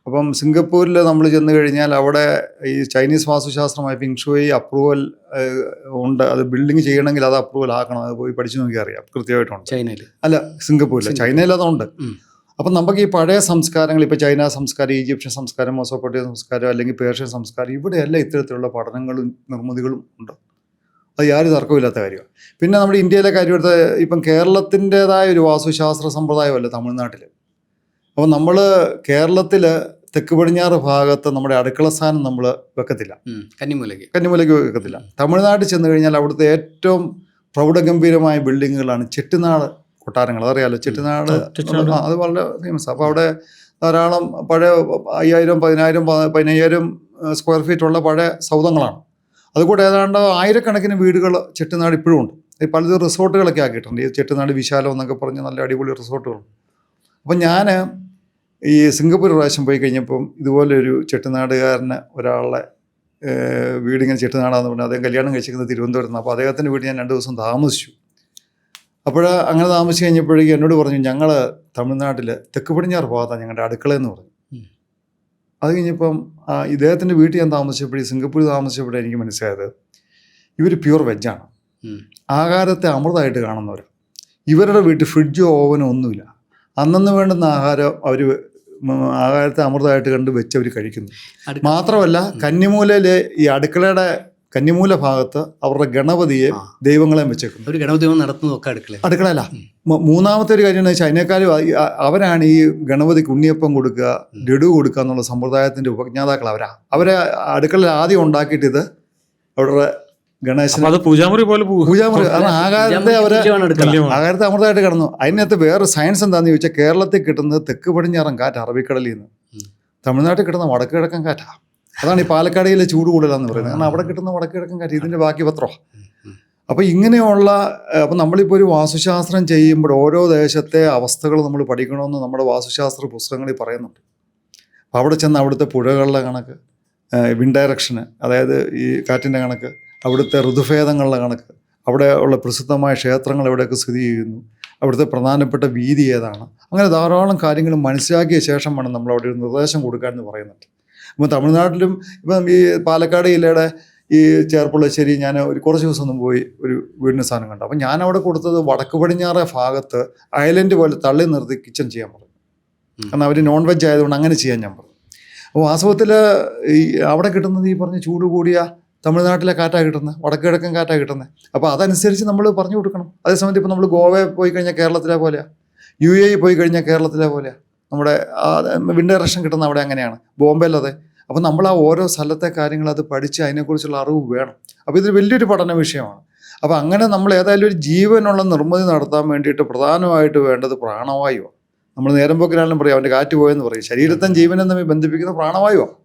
അപ്പം സിംഗപ്പൂരിൽ നമ്മൾ ചെന്ന് കഴിഞ്ഞാൽ അവിടെ ഈ ചൈനീസ് വാസ്തുശാസ്ത്രമായ ഫിങ്ഷുയി അപ്രൂവൽ ഉണ്ട്. അത് ബിൽഡിംഗ് ചെയ്യണമെങ്കിൽ അത് അപ്രൂവൽ ആക്കണം. അത് പോയി പഠിച്ചു നോക്കി അറിയാം കൃത്യമായിട്ടുണ്ട്. ചൈനയിൽ അല്ല, സിംഗപ്പൂരിൽ. ചൈനയിൽ അതുണ്ട്. അപ്പം നമുക്ക് ഈ പഴയ സംസ്കാരങ്ങൾ, ഇപ്പോൾ ചൈന സംസ്കാരം, ഈജിപ്ഷ്യൻ സംസ്കാരം, മൊസോപ്പൊട്ടേമിയൻ സംസ്കാരം, അല്ലെങ്കിൽ പേർഷ്യൻ സംസ്കാരം, ഇവിടെയെല്ലാം ഇത്തരത്തിലുള്ള പഠനങ്ങളും നിർമ്മിതികളും ഉണ്ട്. അത് യാതൊരു തർക്കമില്ലാത്ത കാര്യമാണ്. പിന്നെ നമ്മുടെ ഇന്ത്യയിലെ കാര്യം എടുത്ത ഇപ്പം കേരളത്തിൻ്റെതായ ഒരു വാസ്തുശാസ്ത്ര സമ്പ്രദായമല്ല തമിഴ്നാട്ടിൽ. അപ്പോൾ നമ്മൾ കേരളത്തിൽ തെക്ക് പടിഞ്ഞാറ് ഭാഗത്ത് നമ്മുടെ അടുക്കള സ്ഥാനം നമ്മൾ വെക്കത്തില്ല, കന്നിമൂലയ്ക്ക് വെക്കത്തില്ല. തമിഴ്നാട്ടിൽ ചെന്ന് കഴിഞ്ഞാൽ അവിടുത്തെ ഏറ്റവും പ്രൗഢഗംഭീരമായ ബിൽഡിങ്ങുകളാണ് ചെട്ടിനാട് കൊട്ടാരങ്ങൾ. അതറിയാലോ, ചെട്ടിനാട് അത് വളരെ ഫേമസ്. അപ്പോൾ അവിടെ ധാരാളം പഴയ 5000, 10000, 15000 സ്ക്വയർ ഫീറ്റ് ഉള്ള പഴയ സൗധങ്ങളാണ്. അതുകൂടെ ഏതാണ്ട് 1000കണക്കിന് വീടുകൾ ചെട്ടിനാട് ഇപ്പോഴും ഉണ്ട്. പലതും റിസോർട്ടുകളൊക്കെ ആക്കിയിട്ടുണ്ട്. ഈ ചെട്ടിനാട് വിശാലം എന്നൊക്കെ പറഞ്ഞ് നല്ല അടിപൊളി റിസോർട്ടുകളുണ്ട്. അപ്പം ഞാൻ ഈ സിംഗപ്പൂർ പ്രാവശ്യം പോയി കഴിഞ്ഞപ്പം ഇതുപോലെ ഒരു ചെട്ടിനാടുകാരന് ഒരാളെ വീടിങ്ങനെ ചെട്ടിനാടാന്ന് പറഞ്ഞാൽ അദ്ദേഹം കല്യാണം കഴിച്ചിരിക്കുന്നത് തിരുവനന്തപുരത്ത്. അപ്പോൾ അദ്ദേഹത്തിൻ്റെ വീട് ഞാൻ 2 ദിവസം താമസിച്ചു. അപ്പോൾ അങ്ങനെ താമസിച്ച് കഴിഞ്ഞപ്പോഴേക്കും എന്നോട് പറഞ്ഞു, ഞങ്ങൾ തമിഴ്നാട്ടിൽ തെക്ക് പടിഞ്ഞാറ് ഭാഗത്താണ് ഞങ്ങളുടെ അടുക്കളയെന്ന് പറഞ്ഞു. അത് കഴിഞ്ഞപ്പം ഇദ്ദേഹത്തിൻ്റെ വീട്ടിൽ ഞാൻ താമസിച്ചപ്പോഴേ, സിംഗപ്പൂരിൽ താമസിച്ചപ്പോഴേ എനിക്ക് മനസ്സിലായത് ഇവർ പ്യൂർ വെജാണ്. ആഹാരത്തെ അമൃതമായിട്ട് കാണുന്നവർ. ഇവരുടെ വീട്ടിൽ ഫ്രിഡ്ജോ ഓവനോ ഒന്നുമില്ല. അന്നന്ന് വേണ്ടുന്ന ആഹാരം അവർ ആഹാരത്തെ അമൃതമായിട്ട് കണ്ട് വെച്ച് അവർ കഴിക്കുന്നു. മാത്രമല്ല കന്നിമൂലയിലെ ഈ അടുക്കളയുടെ കന്നിമൂല ഭാഗത്ത് അവരുടെ ഗണപതിയെ ദൈവങ്ങളെയും വെച്ചേക്കുന്നു. ഒരു ഗണപതി നടത്തുന്നതൊക്കെ അടുക്കളയല്ല. മൂന്നാമത്തെ ഒരു കാര്യം എന്ന് വെച്ചാൽ അതിനേക്കാളും അവരാണ് ഈ ഗണപതിക്ക് ഉണ്ണിയപ്പം കൊടുക്കുക, ലഡു കൊടുക്കുക എന്നുള്ള സമ്പ്രദായത്തിൻ്റെ ഉപജ്ഞാതാക്കൾ അവരെ അടുക്കളയിൽ ആദ്യം ഉണ്ടാക്കിയിട്ട് ഇത് അവരുടെ ഗണേശൻ പൂജാമുറി, കാരണം ആകാരത്തെ അമൃതമായിട്ട് കിടന്നു. അതിനകത്ത് വേറെ സയൻസ് എന്താണെന്ന് ചോദിച്ചാൽ കേരളത്തിൽ കിട്ടുന്നത് തെക്ക് പടിഞ്ഞാറൻ കാറ്റ് അറബിക്കടലിൽ നിന്ന്, തമിഴ്നാട്ടിൽ കിട്ടുന്ന വടക്ക് കിഴക്കൻ കാറ്റാണ്. അതാണ് ഈ പാലക്കാടിലെ ചൂട് കൂടുതലാന്ന് പറയുന്നത്. കാരണം അവിടെ കിട്ടുന്ന വടക്ക് കിഴക്കൻ കാറ്റ് ഇതിൻ്റെ ബാക്കി പത്രമാണ്. അപ്പോൾ ഇങ്ങനെയുള്ള അപ്പം നമ്മളിപ്പോൾ ഒരു വാസ്തുശാസ്ത്രം ചെയ്യുമ്പോൾ ഓരോ ദേശത്തെ അവസ്ഥകൾ നമ്മൾ പഠിക്കണമെന്ന് നമ്മുടെ വാസ്തുശാസ്ത്ര പുസ്തകങ്ങളിൽ പറയുന്നുണ്ട്. അപ്പോൾ അവിടെ ചെന്ന് അവിടുത്തെ പുഴകളുടെ കണക്ക്, വിൻഡ് ഡയറക്ഷന്, അതായത് ഈ കാറ്റിൻ്റെ കണക്ക്, അവിടുത്തെ ഋതുഭേദങ്ങളുടെ കണക്ക്, അവിടെ ഉള്ള പ്രസിദ്ധമായ ക്ഷേത്രങ്ങൾ എവിടെയൊക്കെ സ്ഥിതി ചെയ്യുന്നു, അവിടുത്തെ പ്രധാനപ്പെട്ട വീതി ഏതാണ്, അങ്ങനെ ധാരാളം കാര്യങ്ങൾ മനസ്സിലാക്കിയ ശേഷം വേണം നമ്മൾ അവിടെ ഒരു നിർദ്ദേശം കൊടുക്കാമെന്ന് പറയുന്നുണ്ട്. അപ്പോൾ തമിഴ്നാട്ടിലും ഇപ്പം ഈ പാലക്കാട് ജില്ലയുടെ ഈ ചേർപ്പുളശ്ശേരി ഞാൻ കുറച്ച് ദിവസം ഒന്നും പോയി ഒരു വീടിന് സാധനം കണ്ടു. അപ്പം ഞാൻ അവിടെ കൊടുത്തത് വടക്ക് പടിഞ്ഞാറേ ഭാഗത്ത് ഐലൻഡ് പോലെ തള്ളി നിർത്തി കിച്ചൺ ചെയ്യാൻ പറഞ്ഞു. കാരണം അവർ നോൺ വെജ് ആയതുകൊണ്ട് അങ്ങനെ ചെയ്യാൻ ഞാൻ പറഞ്ഞു. അപ്പോൾ വാസ്തവത്തിൽ ഈ അവിടെ കിട്ടുന്നത് ഈ പറഞ്ഞ ചൂട് കൂടിയ തമിഴ്നാട്ടിലെ കാറ്റാണ് കിട്ടുന്നത്, വടക്ക് കിഴക്കൻ കാറ്റാണ് കിട്ടുന്നത്. അപ്പോൾ അതനുസരിച്ച് നമ്മൾ പറഞ്ഞു കൊടുക്കണം. അതേസമയത്ത് ഇപ്പോൾ നമ്മൾ ഗോവയിൽ പോയി കഴിഞ്ഞാൽ കേരളത്തിലെ പോലെയാണ്, UAE പോയി കഴിഞ്ഞാൽ കേരളത്തിലെ പോലെയാണ്, നമ്മുടെ വിൻഡ് ഡയറക്ഷൻ കിട്ടുന്ന അവിടെ അങ്ങനെയാണ്, ബോംബെയിലതെ. അപ്പോൾ നമ്മൾ ആ ഓരോ സ്ഥലത്തെ കാര്യങ്ങൾ അത് പഠിച്ച് അതിനെക്കുറിച്ചുള്ള അറിവ് വേണം. അപ്പോൾ ഇതൊരു വലിയൊരു പഠന വിഷയമാണ്. അപ്പോൾ അങ്ങനെ നമ്മൾ ഏതായാലും ഒരു ജീവനുള്ള നിർമ്മിതി നടത്താൻ വേണ്ടിയിട്ട് പ്രധാനമായിട്ട് വേണ്ടത് പ്രാണവായുവാണ്. നമ്മൾ നേരം പോക്കിനാലും പറയും അവൻ്റെ കാറ്റ് പോയെന്ന് പറയും. ശരീരത്തും ജീവനും തമ്മിൽ ബന്ധിപ്പിക്കുന്ന പ്രാണവായുവാണ്.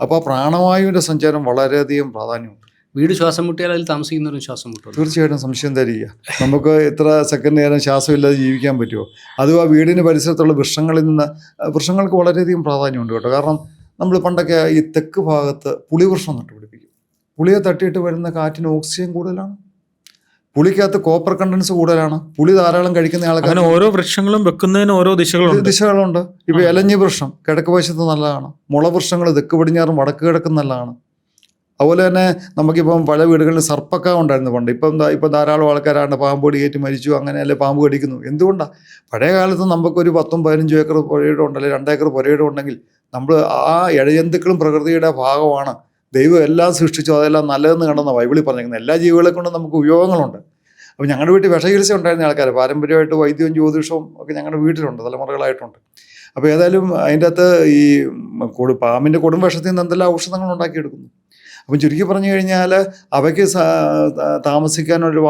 അപ്പോൾ ആ പ്രാണവായുവിൻ്റെ സഞ്ചാരം വളരെയധികം പ്രാധാന്യമുണ്ട്. വീട് ശ്വാസം മുട്ടിയാൽ അതിൽ താമസിക്കുന്നവരും ശ്വാസം മുട്ടും. തീർച്ചയായിട്ടും സംശയം തരിക. നമുക്ക് ഇത്ര സെക്കൻഡ് നേരം ശ്വാസമില്ലാതെ ജീവിക്കാൻ പറ്റുമോ? അതും ആ വീടിന് പരിസരത്തുള്ള വൃക്ഷങ്ങൾക്ക് വളരെയധികം പ്രാധാന്യമുണ്ട് കേട്ടോ. കാരണം നമ്മൾ പണ്ടൊക്കെ ഈ തെക്ക് ഭാഗത്ത് പുളിവൃക്ഷം നട്ടുപിടിപ്പിക്കും. പുളിയെ തട്ടിയിട്ട് വരുന്ന കാറ്റിന് ഓക്സിജൻ കൂടുതലാണ്, പുളിക്കകത്ത് കോപ്പർ കണ്ടൻസ് കൂടുതലാണ്, പുളി ധാരാളം കഴിക്കുന്ന ആൾക്കാർ. ഓരോ വൃക്ഷങ്ങളും വെക്കുന്നതിന് ഓരോ ദിശകളുണ്ട്. ഇപ്പോൾ ഇലഞ്ഞി വൃക്ഷം കിഴക്ക് വശത്ത് നല്ലതാണ്, മുളവൃക്ഷങ്ങൾ തെക്ക് പടിഞ്ഞാറും വടക്ക് കിഴക്കും നല്ലതാണ്. അതുപോലെ തന്നെ നമുക്കിപ്പം പല വീടുകളിൽ സർപ്പക്കാവ് ഉണ്ടായിരുന്നു പണ്ട്. ഇപ്പം ധാരാളം ആൾക്കാരാണ് പാമ്പ് കടിയേറ്റ് മരിച്ചു, അങ്ങനെയല്ലേ പാമ്പ് കടിക്കുന്നു. എന്തുകൊണ്ടാണ്? പഴയ കാലത്ത് നമുക്കൊരു 10-15 ഏക്കർ പുരയിടം ഉണ്ടല്ലേ, 2 ഏക്കർ പുരയിടം ഉണ്ടെങ്കിൽ നമ്മൾ ആ ഇഴജന്തുക്കളും പ്രകൃതിയുടെ ഭാഗമാണ്. ദൈവം എല്ലാം സൃഷ്ടിച്ചു, അതെല്ലാം നല്ലതെന്ന് കണ്ടെന്ന ബൈബിളിൽ പറഞ്ഞിരിക്കുന്നത്. എല്ലാ ജീവികളെ കൊണ്ടും നമുക്ക് ഉപയോഗങ്ങളുണ്ട്. അപ്പോൾ ഞങ്ങളുടെ വീട്ടിൽ വിഷചികിത്സ ഉണ്ടായിരുന്ന ആൾക്കാർ, പാരമ്പര്യമായിട്ട് വൈദ്യവും ജ്യോതിഷവും ഒക്കെ ഞങ്ങളുടെ വീട്ടിലുണ്ട്, തലമുറകളായിട്ടുണ്ട്. അപ്പോൾ ഏതായാലും അതിൻ്റെ അകത്ത് ഈ പാമ്പിൻ്റെ കൊടും വിഷത്തിൽ നിന്ന് എന്തെല്ലാം ഔഷധങ്ങൾ ഉണ്ടാക്കിയെടുക്കുന്നു. അപ്പം ചുരുക്കി പറഞ്ഞു കഴിഞ്ഞാൽ അവയ്ക്ക് താമസിക്കാനൊരു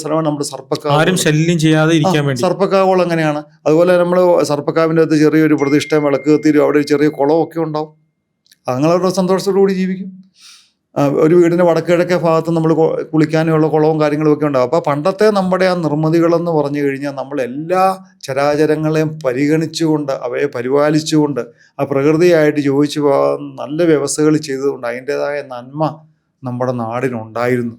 സ്ഥലമാണ് നമ്മുടെ സർപ്പക്കാവ്. ആരും ശല്യം ചെയ്യാതെ ഇരിക്കാൻ വേണ്ടി സർപ്പക്കാവുകൾ അങ്ങനെയാണ്. അതുപോലെ നമ്മൾ സർപ്പക്കാവിൻ്റെ അകത്ത് ചെറിയൊരു പ്രതിഷ്ഠ, വിളക്ക് കത്തിരും, അവിടെ ചെറിയ കുളമൊക്കെ ഉണ്ടാവും. അതുങ്ങളവരുടെ സന്തോഷത്തോടു കൂടി ജീവിക്കും. ഒരു വീടിൻ്റെ വടക്ക് കിഴക്കേ ഭാഗത്ത് നമ്മൾ കുളിക്കാനുള്ള കുളവും കാര്യങ്ങളും ഒക്കെ ഉണ്ടാകും. അപ്പോൾ പണ്ടത്തെ നമ്മുടെ ആ നിർമ്മിതികളെന്ന് പറഞ്ഞു കഴിഞ്ഞാൽ നമ്മൾ എല്ലാ ചരാചരങ്ങളെയും പരിഗണിച്ചുകൊണ്ട് അവയെ പരിപാലിച്ചുകൊണ്ട് ആ പ്രകൃതിയായിട്ട് യോജിച്ച് പോകാൻ നല്ല വ്യവസ്ഥകൾ ചെയ്തുകൊണ്ട് അതിൻ്റേതായ നന്മ നമ്മുടെ നാടിനുണ്ടായിരുന്നു.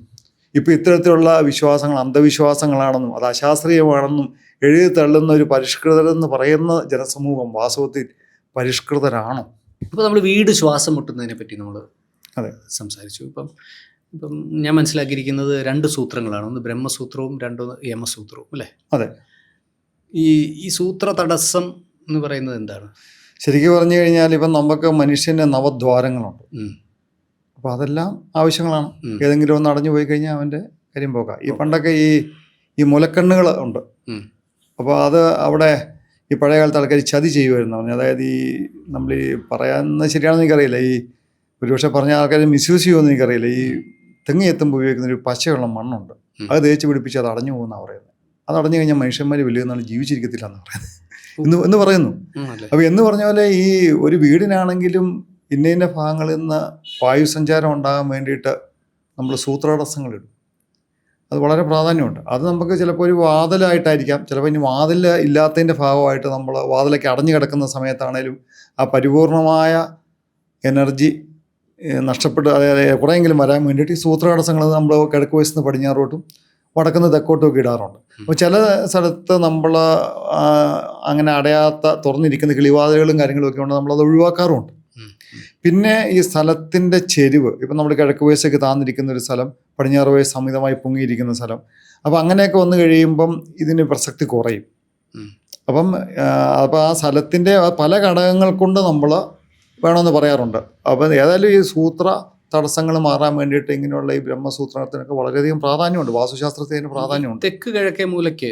ഇപ്പോൾ ഇത്തരത്തിലുള്ള വിശ്വാസങ്ങൾ അന്ധവിശ്വാസങ്ങളാണെന്നും അത് അശാസ്ത്രീയമാണെന്നും എഴുതി തള്ളുന്ന ഒരു പരിഷ്കൃതരെന്ന് പറയുന്ന ജനസമൂഹം വാസ്തവത്തിൽ പരിഷ്കൃതരാണോ? ഇപ്പോൾ നമ്മൾ വീട് ശ്വാസം മുട്ടുന്നതിനെ പറ്റി നമ്മൾ അതെ സംസാരിച്ചു. ഇപ്പം ഞാൻ മനസ്സിലാക്കിയിരിക്കുന്നത് 2 സൂത്രങ്ങളാണ്. ഒന്ന് ബ്രഹ്മസൂത്രവും 2 യമസൂത്രവും അല്ലേ? അതെ. ഈ സൂത്ര തടസ്സം എന്ന് പറയുന്നത് എന്താണ്? ശരിക്കും പറഞ്ഞു കഴിഞ്ഞാൽ ഇപ്പം നമുക്ക് മനുഷ്യന് നവദ്വാരങ്ങളുണ്ട്. അപ്പോൾ അതെല്ലാം ആവശ്യങ്ങളാണ്. ഏതെങ്കിലും ഒന്ന് അടഞ്ഞു പോയി കഴിഞ്ഞാൽ അവൻ്റെ കാര്യം പോക്കാം. ഈ പണ്ടൊക്കെ ഈ മുലക്കണ്ണുകൾ ഉണ്ട്. അപ്പോൾ അത് അവിടെ ഈ പഴയ കാലത്ത് ആൾക്കാർ ചതി ചെയ്യുമായിരുന്നു പറഞ്ഞു. അതായത് നമ്മൾ പറയാമെന്ന് ശരിയാണെന്ന് എനിക്കറിയില്ല. ഒരുപക്ഷെ പറഞ്ഞ ആൾക്കാർ മിസ്യൂസ് ചെയ്യുമെന്ന് എനിക്കറിയില്ല. തെങ്ങി എത്തുമ്പോൾ ഉപയോഗിക്കുന്ന ഒരു പച്ചയുള്ള മണ്ണുണ്ട്, അത് തേച്ച് പിടിപ്പിച്ച് അത് അടഞ്ഞു പോകുന്നതാണ് പറയുന്നത്. അത് അടഞ്ഞു കഴിഞ്ഞാൽ മനുഷ്യന്മാർ വലിയ നാൾ ജീവിച്ചിരിക്കത്തില്ല എന്ന് പറയുന്നത് എന്ന് പറയുന്നു. അപ്പോൾ എന്ന് പറഞ്ഞ പോലെ ഒരു വീടിനാണെങ്കിലും ഇന്ന ഭാഗങ്ങളിൽ നിന്ന് വായുസഞ്ചാരം ഉണ്ടാകാൻ വേണ്ടിയിട്ട് നമ്മൾ സൂത്രതടസ്സങ്ങളിടും. അത് വളരെ പ്രാധാന്യമുണ്ട്. അത് നമുക്ക് ചിലപ്പോൾ ഒരു വാതിലായിട്ടായിരിക്കാം, ചിലപ്പോൾ ഇനി വാതിൽ ഇല്ലാത്തതിൻ്റെ ഭാഗമായിട്ട് നമ്മൾ വാതിലൊക്കെ അടഞ്ഞു കിടക്കുന്ന സമയത്താണേലും ആ പരിപൂർണമായ എനർജി നഷ്ടപ്പെട്ട് അതായത് കുറേയെങ്കിലും വരാൻ വേണ്ടിയിട്ട് ഈ സൂത്രതടസ്സങ്ങൾ നമ്മൾ കിഴക്ക് വശത്ത് പടിഞ്ഞാറോട്ടും വടക്കുന്ന് തെക്കോട്ടും ഒക്കെ ഇടാറുണ്ട്. അപ്പോൾ ചില സ്ഥലത്ത് നമ്മൾ അങ്ങനെ അടയാത്ത തുറന്നിരിക്കുന്ന കിളിവാതിലുകളും കാര്യങ്ങളും ഒക്കെ ഉണ്ട്, നമ്മളത് ഒഴിവാക്കാറുമുണ്ട്. പിന്നെ ഈ സ്ഥലത്തിൻ്റെ ചെരിവ്, ഇപ്പം നമ്മൾ കിഴക്ക് വശത്തേക്ക് താന്നിരിക്കുന്ന ഒരു സ്ഥലം, പടിഞ്ഞാറ് വശം അമിതമായി പൊങ്ങിയിരിക്കുന്ന സ്ഥലം, അപ്പോൾ അങ്ങനെയൊക്കെ വന്നു കഴിയുമ്പം ഇതിന് പ്രസക്തി കുറയും. അപ്പം ആ സ്ഥലത്തിൻ്റെ പല ഘടകങ്ങൾ കൊണ്ട് നമ്മൾ വേണമെന്ന് പറയാറുണ്ട്. അപ്പം ഏതായാലും ഈ സൂത്ര തടസ്സങ്ങൾ മാറാൻ വേണ്ടിയിട്ട് ഇങ്ങനെയുള്ള ഈ ബ്രഹ്മസൂത്രത്തിനൊക്കെ വളരെയധികം പ്രാധാന്യമുണ്ട്. വാസ്തുശാസ്ത്രത്തിന് പ്രാധാന്യമുണ്ട്. തെക്ക് കിഴക്കേ മൂലയ്ക്ക്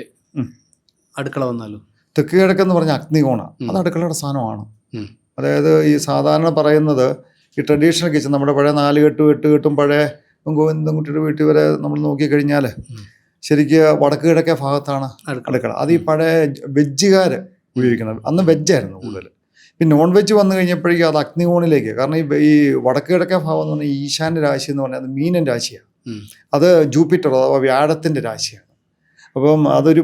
അടുക്കള വന്നാലും തെക്ക് കിഴക്കെന്ന് പറഞ്ഞാൽ അഗ്നികോണ, അത് അടുക്കളയുടെ സ്ഥാനമാണ്. അതായത് ഈ സാധാരണ പറയുന്നത് ഈ ട്രഡീഷണൽ കിച്ചൺ, നമ്മുടെ പഴയ 4 കെട്ടും 8 കെട്ടും പഴയ ഗോവിന്ദൻകുട്ടിയുടെ വീട്ടിൽ വരെ നമ്മൾ നോക്കിക്കഴിഞ്ഞാൽ ശരിക്ക് വടക്ക് കിഴക്കേ ഭാഗത്താണ് അടുക്കള. അത് ഈ പഴയ വെജുകാർ ഉപയോഗിക്കുന്നത്. അന്ന് വെജായിരുന്നു കൂടുതൽ. പിന്നെ നോൺ വെജ് വന്നു കഴിഞ്ഞപ്പോഴേക്കും അത് അഗ്നികോണിലേക്ക്, കാരണം ഈ വടക്ക് കിഴക്കേ ഭാഗം എന്ന് പറഞ്ഞാൽ ഈശാന്യ രാശി എന്ന് പറഞ്ഞാൽ അത് മീനൻ രാശിയാണ്. അത് ജൂപ്പിറ്റർ അഥവാ വ്യാഴത്തിൻ്റെ രാശിയാണ്. അപ്പം അതൊരു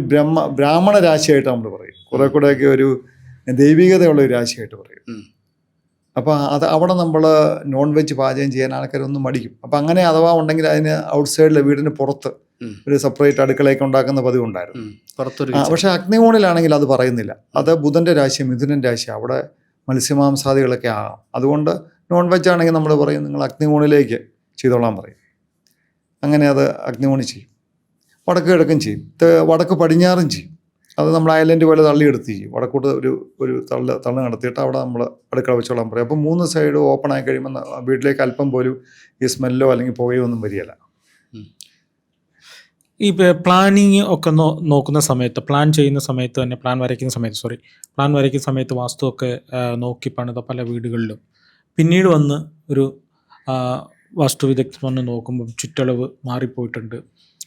ബ്രാഹ്മണ രാശിയായിട്ട് നമ്മൾ പറയും, കുറെ കൂടെയൊക്കെ ഒരു ദൈവികതയുള്ള ഒരു രാശിയായിട്ട് പറയും. അപ്പോൾ അത് അവിടെ നമ്മൾ നോൺ വെജ് പാചകം ചെയ്യാൻ ആൾക്കാരൊന്നും മടിക്കും. അപ്പം അങ്ങനെ അഥവാ ഉണ്ടെങ്കിൽ അതിന് ഔട്ട്സൈഡിലെ വീടിന് പുറത്ത് ഒരു സെപ്പറേറ്റ് അടുക്കളയൊക്കെ ഉണ്ടാക്കുന്ന പതിവുണ്ടായിരുന്നു. പക്ഷേ അഗ്നികോണിലാണെങ്കിൽ അത് പറയുന്നില്ല. അത് ബുധൻ്റെ രാശി, മിഥുനൻ രാശി, അവിടെ മത്സ്യമാംസാദികളൊക്കെ ആകാം. അതുകൊണ്ട് നോൺ വെജ് ആണെങ്കിൽ നമ്മൾ പറയും നിങ്ങൾ അഗ്നികോണിലേക്ക് ചെയ്തോളാൻ പറയും. അങ്ങനെ അത് അഗ്നികോണി ചെയ്യും. വടക്ക് കിഴക്കും ചെയ്യും, വടക്ക് പടിഞ്ഞാറും ചെയ്യും. അത് നമ്മൾ ഐലൻഡ് പോലെ തള്ളിയെടുത്ത് ചെയ്യും. വടക്കോട്ട് ഒരു തള്ളു നടത്തിയിട്ട് അവിടെ നമ്മൾ അടുക്കള വെച്ചോളാൻ പറയും. അപ്പോൾ 3 സൈഡ് ഓപ്പൺ ആയി കഴിയുമ്പോൾ വീട്ടിലേക്ക് അല്പം പോലും ഈ സ്മെല്ലോ അല്ലെങ്കിൽ പുകയോ ഒന്നും വരികയില്ല. ഈ പ്ലാനിങ് ഒക്കെ നോക്കുന്ന സമയത്ത്, പ്ലാൻ ചെയ്യുന്ന സമയത്ത് തന്നെ, പ്ലാൻ വരയ്ക്കുന്ന സമയത്ത് വാസ്തുവൊക്കെ നോക്കി പണിത പല വീടുകളിലും പിന്നീട് വന്ന് ഒരു വാസ്തു വിദഗ്ധൻ വന്ന് നോക്കുമ്പോൾ ചുറ്റളവ് മാറിപ്പോയിട്ടുണ്ട്,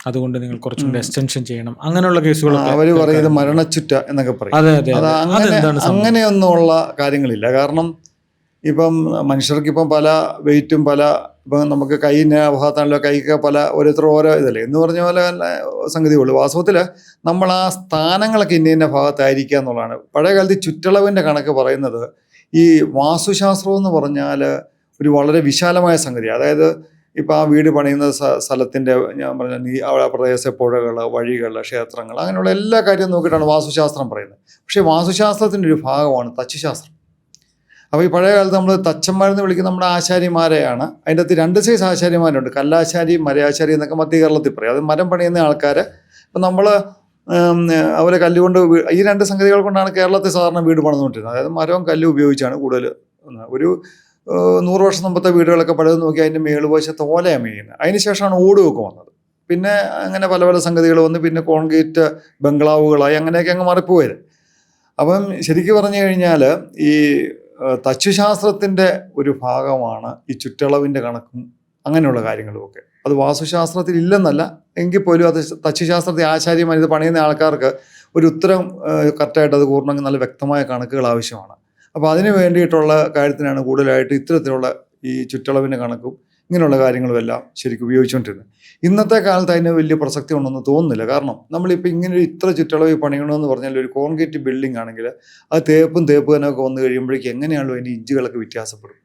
അതുകൊണ്ട് നിങ്ങൾ കുറച്ചും കൂടി എക്സ്റ്റൻഷൻ ചെയ്യണം, അങ്ങനെയുള്ള കേസുകളൊക്കെ അവർ പറയുന്നത് മരണച്ചുറ്റ എന്നൊക്കെ പറയും. അങ്ങനെയൊന്നുമുള്ള കാര്യങ്ങളില്ല. കാരണം ഇപ്പം മനുഷ്യർക്കിപ്പം പല വെയിറ്റും ഇപ്പം നമുക്ക് കൈയിൻ്റെ ഭാഗത്താണല്ലോ, കൈക്ക് ഓരോരുത്തരും ഓരോ ഇതല്ലേ എന്ന് പറഞ്ഞ പോലെ സംഗതിയുള്ളൂ. വാസ്തവത്തിൽ നമ്മൾ ആ സ്ഥാനങ്ങളൊക്കെ ഇന്ന ഭാഗത്തായിരിക്കുക എന്നുള്ളതാണ്. പഴയ കാലത്ത് ചുറ്റളവിൻ്റെ കണക്ക് പറയുന്നത് ഈ വാസ്തുശാസ്ത്രം എന്ന് പറഞ്ഞാൽ ഒരു വളരെ വിശാലമായ സംഗതി. അതായത് ഇപ്പോൾ ആ വീട് പണിയുന്ന സ്ഥലത്തിൻ്റെ, ഞാൻ പറഞ്ഞ ആ പ്രദേശ പുഴകൾ, വഴികൾ, ക്ഷേത്രങ്ങൾ, അങ്ങനെയുള്ള എല്ലാ കാര്യവും നോക്കിയിട്ടാണ് വാസ്തുശാസ്ത്രം പറയുന്നത്. പക്ഷേ വാസ്തുശാസ്ത്രത്തിൻ്റെ ഒരു ഭാഗമാണ് തച്ചുശാസ്ത്രം. അപ്പോൾ ഈ പഴയ കാലത്ത് നമ്മൾ തച്ചന്മാരെന്ന് വിളിക്കുന്ന നമ്മുടെ ആശാരിമാരെയാണ്. അതിൻ്റെ അകത്ത് 2 സൈസ് ആശാരിമാരുണ്ട്, കല്ലാശാരി, മരയാശാരി എന്നൊക്കെ മധ്യ കേരളത്തിൽ പറയും. അത് മരം പണിയുന്ന ആൾക്കാർ. ഇപ്പം നമ്മൾ അവരെ കല്ലുകൊണ്ട് ഈ 2 സംഗതികൾ കൊണ്ടാണ് കേരളത്തിൽ സാധാരണ വീട് പണിതുകൊണ്ടിരുന്നത്. അതായത് മരവും കല്ലും ഉപയോഗിച്ചാണ് കൂടുതൽ. ഒരു 100 വർഷം മുമ്പത്തെ വീടുകളൊക്കെ പലതും നോക്കി അതിൻ്റെ മേളുവശത്ത് ഓലയാണ് മേയുന്നത്. അതിന് ശേഷമാണ് ഓടുമൊക്കെ വന്നത്. പിന്നെ അങ്ങനെ പല സംഗതികൾ വന്ന് പിന്നെ കോൺക്രീറ്റ് ബംഗ്ലാവുകളായി അങ്ങനെയൊക്കെ അങ്ങ് മാറിപ്പോയത്. അപ്പം ശരിക്കും പറഞ്ഞു കഴിഞ്ഞാൽ ഈ തച്ചുശാസ്ത്രത്തിൻ്റെ ഒരു ഭാഗമാണ് ഈ ചുറ്റളവിൻ്റെ കണക്കും അങ്ങനെയുള്ള കാര്യങ്ങളുമൊക്കെ. അത് വാസ്തുശാസ്ത്രത്തിൽ ഇല്ലെന്നല്ല, എങ്കിൽ പോലും അത് തച്ചുശാസ്ത്രത്തിൽ ആചാര്യന്മാർ ഇത് പണിയുന്ന ആൾക്കാർക്ക് ഒരു ഉത്തരം കറക്റ്റായിട്ട് അത് കൂറണമെങ്കിൽ നല്ല വ്യക്തമായ കണക്കുകൾ ആവശ്യമാണ്. അപ്പോൾ അതിന് വേണ്ടിയിട്ടുള്ള കാര്യത്തിനാണ് കൂടുതലായിട്ട് ഇത്തരത്തിലുള്ള ഈ ചുറ്റളവിൻ്റെ കണക്കും ഇങ്ങനെയുള്ള കാര്യങ്ങളും എല്ലാം ശരിക്കും ഉപയോഗിച്ചുകൊണ്ടിരുന്നത്. ഇന്നത്തെ കാലത്ത് അതിന് വലിയ പ്രസക്തി ഉണ്ടെന്ന് തോന്നുന്നില്ല. കാരണം നമ്മളിപ്പോൾ ഇങ്ങനെ ഇത്ര ചുറ്റളവിൽ പണിയണമെന്ന് പറഞ്ഞാൽ ഒരു കോൺക്രീറ്റ് ബിൽഡിംഗ് ആണെങ്കിൽ അത് തേപ്പ് തന്നെയൊക്കെ വന്നു കഴിയുമ്പോഴേക്കും എങ്ങനെയാണല്ലോ അതിൻ്റെ ഇഞ്ചുകളൊക്കെ വ്യത്യാസപ്പെടും.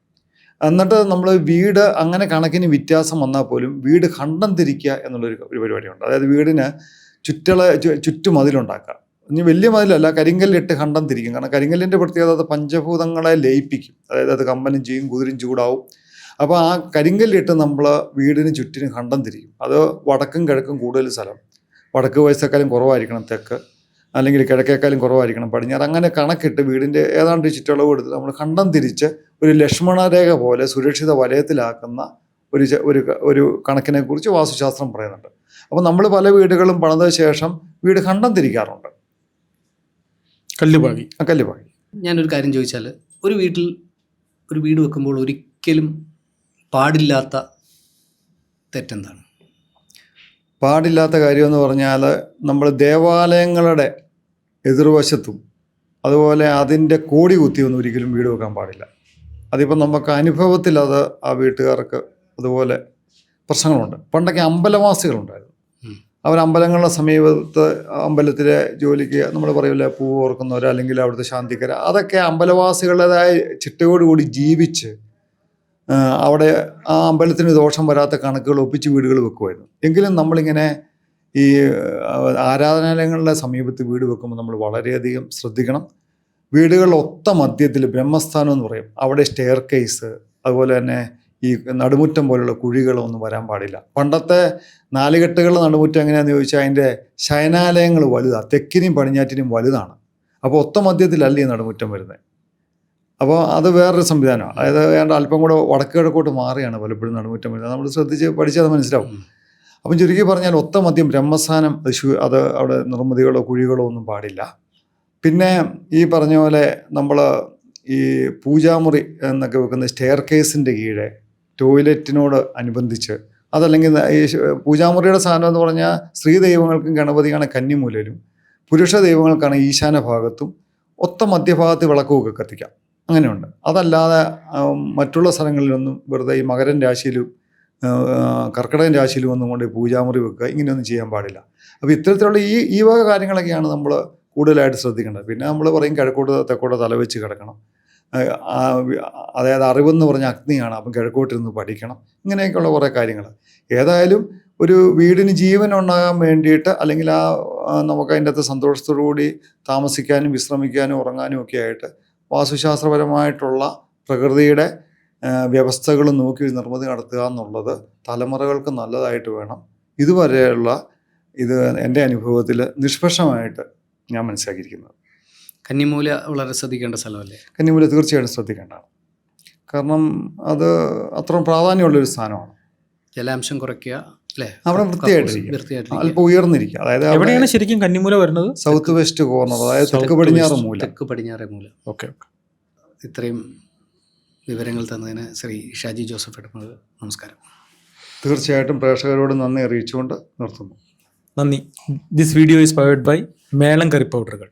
എന്നിട്ട് നമ്മൾ വീട് അങ്ങനെ കണക്കിന് വ്യത്യാസം വന്നാൽ പോലും വീട് കണ്ടം തിരിക്കുക എന്നുള്ളൊരു പരിപാടിയുണ്ട്. അതായത് വീടിന് ചുറ്റുമതിലുണ്ടാക്കുക. ഇനി വലിയ മതിലല്ല, കരിങ്കല്ലിട്ട് കണ്ടം തിരിക്കും. കാരണം കരിങ്കല്ലിൻ്റെ പ്രത്യേകത അത് പഞ്ചഭൂതങ്ങളെ ലയിപ്പിക്കും. അതായത് അത് കമ്പനും ചെയ്യും, കുതിരും ചൂടാവും. അപ്പോൾ ആ കരിങ്കല്ലിട്ട് നമ്മൾ വീടിന് ചുറ്റിനും കണ്ടം തിരിക്കും. അത് വടക്കും കിഴക്കും കൂടുതൽ സ്ഥലം, വടക്ക് വയസ്സേക്കാളും കുറവായിരിക്കണം തെക്ക്, അല്ലെങ്കിൽ കിഴക്കേക്കാളും കുറവായിരിക്കണം പടിഞ്ഞാറ്. അങ്ങനെ കണക്കിട്ട് വീടിൻ്റെ ഏതാണ്ട് ചുറ്റളവ് എടുത്ത് നമ്മൾ കണ്ടം തിരിച്ച് ഒരു ലക്ഷ്മണരേഖ പോലെ സുരക്ഷിത വലയത്തിലാക്കുന്ന ഒരു കണക്കിനെ കുറിച്ച് വാസ്തുശാസ്ത്രം പറയുന്നുണ്ട്. അപ്പോൾ നമ്മൾ പല വീടുകളും പണിത ശേഷം വീട് കണ്ടം തിരിക്കാറുണ്ട്. കല്ലുപാകി. ഞാനൊരു കാര്യം ചോദിച്ചാൽ, ഒരു വീട്ടിൽ ഒരു വീട് വെക്കുമ്പോൾ ഒരിക്കലും പാടില്ലാത്ത തെറ്റെന്താണ്? പാടില്ലാത്ത കാര്യമെന്ന് പറഞ്ഞാൽ നമ്മൾ ദേവാലയങ്ങളുടെ എതിർവശത്തും അതുപോലെ അതിൻ്റെ കോടി കുത്തിയൊന്നും ഒരിക്കലും വീട് വെക്കാൻ പാടില്ല. അതിപ്പോൾ നമുക്ക് അനുഭവത്തിൽ അത് ആ വീട്ടുകാർക്ക് അതുപോലെ പ്രശ്നങ്ങളുണ്ട്. പണ്ടൊക്കെ അമ്പലവാസികളുണ്ടായിരുന്നു. അവർ അമ്പലങ്ങളുടെ സമീപത്ത് അമ്പലത്തിലെ ജോലിക്ക് നമ്മൾ പറയില്ല പൂ ഓർക്കുന്നവർ അല്ലെങ്കിൽ അവിടുത്തെ ശാന്തിക്കര, അതൊക്കെ അമ്പലവാസികളുടേതായ ചിട്ടയോടുകൂടി ജീവിച്ച് അവിടെ ആ അമ്പലത്തിന് ദോഷം വരാത്ത കണക്കുകൾ ഒപ്പിച്ച് വീടുകൾ വെക്കുമായിരുന്നു. എങ്കിലും നമ്മളിങ്ങനെ ഈ ആരാധനാലയങ്ങളുടെ സമീപത്ത് വീട് വെക്കുമ്പോൾ നമ്മൾ വളരെയധികം ശ്രദ്ധിക്കണം. വീടുകളുടെ ഒത്ത മധ്യത്തിൽ ബ്രഹ്മസ്ഥാനം എന്ന് പറയും, അവിടെ സ്റ്റെയർ കേസ് അതുപോലെ തന്നെ ഈ നടുമുറ്റം പോലുള്ള കുഴികളൊന്നും വരാൻ പാടില്ല. പണ്ടത്തെ നാലുകെട്ടുകളുടെ നടുമുറ്റം എങ്ങനെയാണെന്ന് ചോദിച്ചാൽ അതിൻ്റെ ശയനാലയങ്ങൾ വലുതാണ്, തെക്കിനും പടിഞ്ഞാറ്റിനും വലുതാണ്. അപ്പോൾ ഒത്ത മധ്യത്തിലല്ല ഈ നടുമുറ്റം വരുന്നത്. അപ്പോൾ അത് വേറൊരു സംവിധാനമാണ്. അതായത് വേണ്ട അല്പം കൂടെ വടക്ക് കിഴക്കോട്ട് മാറിയാണ് പലപ്പോഴും നടുമുറ്റം വരുന്നത്. നമ്മൾ ശ്രദ്ധിച്ച് പഠിച്ചാൽ അത് മനസ്സിലാവും. അപ്പം ചുരുക്കി പറഞ്ഞാൽ ഒത്ത മദ്യം ബ്രഹ്മസ്ഥാനം അത് അവിടെ നിർമ്മിതികളോ കുഴികളോ ഒന്നും പാടില്ല. പിന്നെ ഈ പറഞ്ഞ പോലെ നമ്മൾ ഈ പൂജാമുറി എന്നൊക്കെ വെക്കുന്ന സ്റ്റെയർ കേസിൻ്റെ കീഴെ ടോയ്ലറ്റിനോട് അനുബന്ധിച്ച്, അതല്ലെങ്കിൽ ഈ പൂജാമുറിയുടെ സാധനം എന്ന് പറഞ്ഞാൽ സ്ത്രീ ദൈവങ്ങൾക്കും ഗണപതിയാണ് കന്നിമൂലയിലും, പുരുഷ ദൈവങ്ങൾക്കാണ് ഈശാന ഭാഗത്തും, ഒത്ത മധ്യഭാഗത്ത് വിളക്കുമൊക്കെ കത്തിക്കാം. അങ്ങനെയുണ്ട്. അതല്ലാതെ മറ്റുള്ള സ്ഥലങ്ങളിലൊന്നും വെറുതെ ഈ മകരൻ രാശിയിലും കർക്കിടകൻ രാശിയിലും ഒന്നും കൊണ്ട് പൂജാമുറി വെക്കുക, ഇങ്ങനെയൊന്നും ചെയ്യാൻ പാടില്ല. അപ്പോൾ ഇത്തരത്തിലുള്ള ഈ വക കാര്യങ്ങളൊക്കെയാണ് നമ്മൾ കൂടുതലായിട്ട് ശ്രദ്ധിക്കേണ്ടത്. പിന്നെ നമ്മൾ പറയും കിഴക്കോട്ട് തെക്കോട്ട് തലവെച്ച് കിടക്കണം. അതായത് അറിവെന്ന് പറഞ്ഞ അഗ്നിയാണ്, അപ്പം കിഴക്കോട്ടിരുന്ന് പഠിക്കണം. ഇങ്ങനെയൊക്കെയുള്ള കുറേ കാര്യങ്ങൾ. ഏതായാലും ഒരു വീടിന് ജീവൻ ഉണ്ടാകാൻ വേണ്ടിയിട്ട്, അല്ലെങ്കിൽ നമുക്ക് അതിൻ്റെ അകത്ത് സന്തോഷത്തോടുകൂടി താമസിക്കാനും വിശ്രമിക്കാനും ഉറങ്ങാനും ഒക്കെ ആയിട്ട് വാസ്തുശാസ്ത്രപരമായിട്ടുള്ള പ്രകൃതിയുടെ വ്യവസ്ഥകൾ നോക്കി നിർമ്മിതി നടത്തുക എന്നുള്ളത് തലമുറകൾക്ക് നല്ലതായിട്ട് വേണം. ഇതുവരെയുള്ള ഇത് എൻ്റെ അനുഭവത്തിൽ നിഷ്പക്ഷമായിട്ട് ഞാൻ മനസ്സിലാക്കിയിരിക്കുന്നത്. കന്നിമൂല വളരെ ശ്രദ്ധിക്കേണ്ട സ്ഥലമല്ലേ? കന്നിമൂല തീർച്ചയായിട്ടും ശ്രദ്ധിക്കേണ്ടതാണ്. കാരണം അത് അത്രയും പ്രാധാന്യമുള്ളൊരു സ്ഥാനമാണ്. ജലാംശം കുറയ്ക്കുക അല്ലേ? അവിടെ വൃത്തിയായിട്ടിരിക്കുക, അല്പം ഉയർന്നിരിക്കുക. അതായത് എവിടെയാണ് ശരിക്കും കന്നിമൂല വരുന്നത്? സൗത്ത് വെസ്റ്റ് കോർണർ, അതായത് തെക്ക് പടിഞ്ഞാറ് മൂല. ഓക്കെ. ഇത്രയും വിവരങ്ങൾ തന്നതിന് ശ്രീ ഷാജി ജോസഫ് എടപ്പള്ളി, നമസ്കാരം. തീർച്ചയായിട്ടും പ്രേക്ഷകരോട് നന്ദി അറിയിച്ചുകൊണ്ട് നിർത്തുന്നു. നന്ദി. This video is powered by Melam curry പൗഡറുകൾ.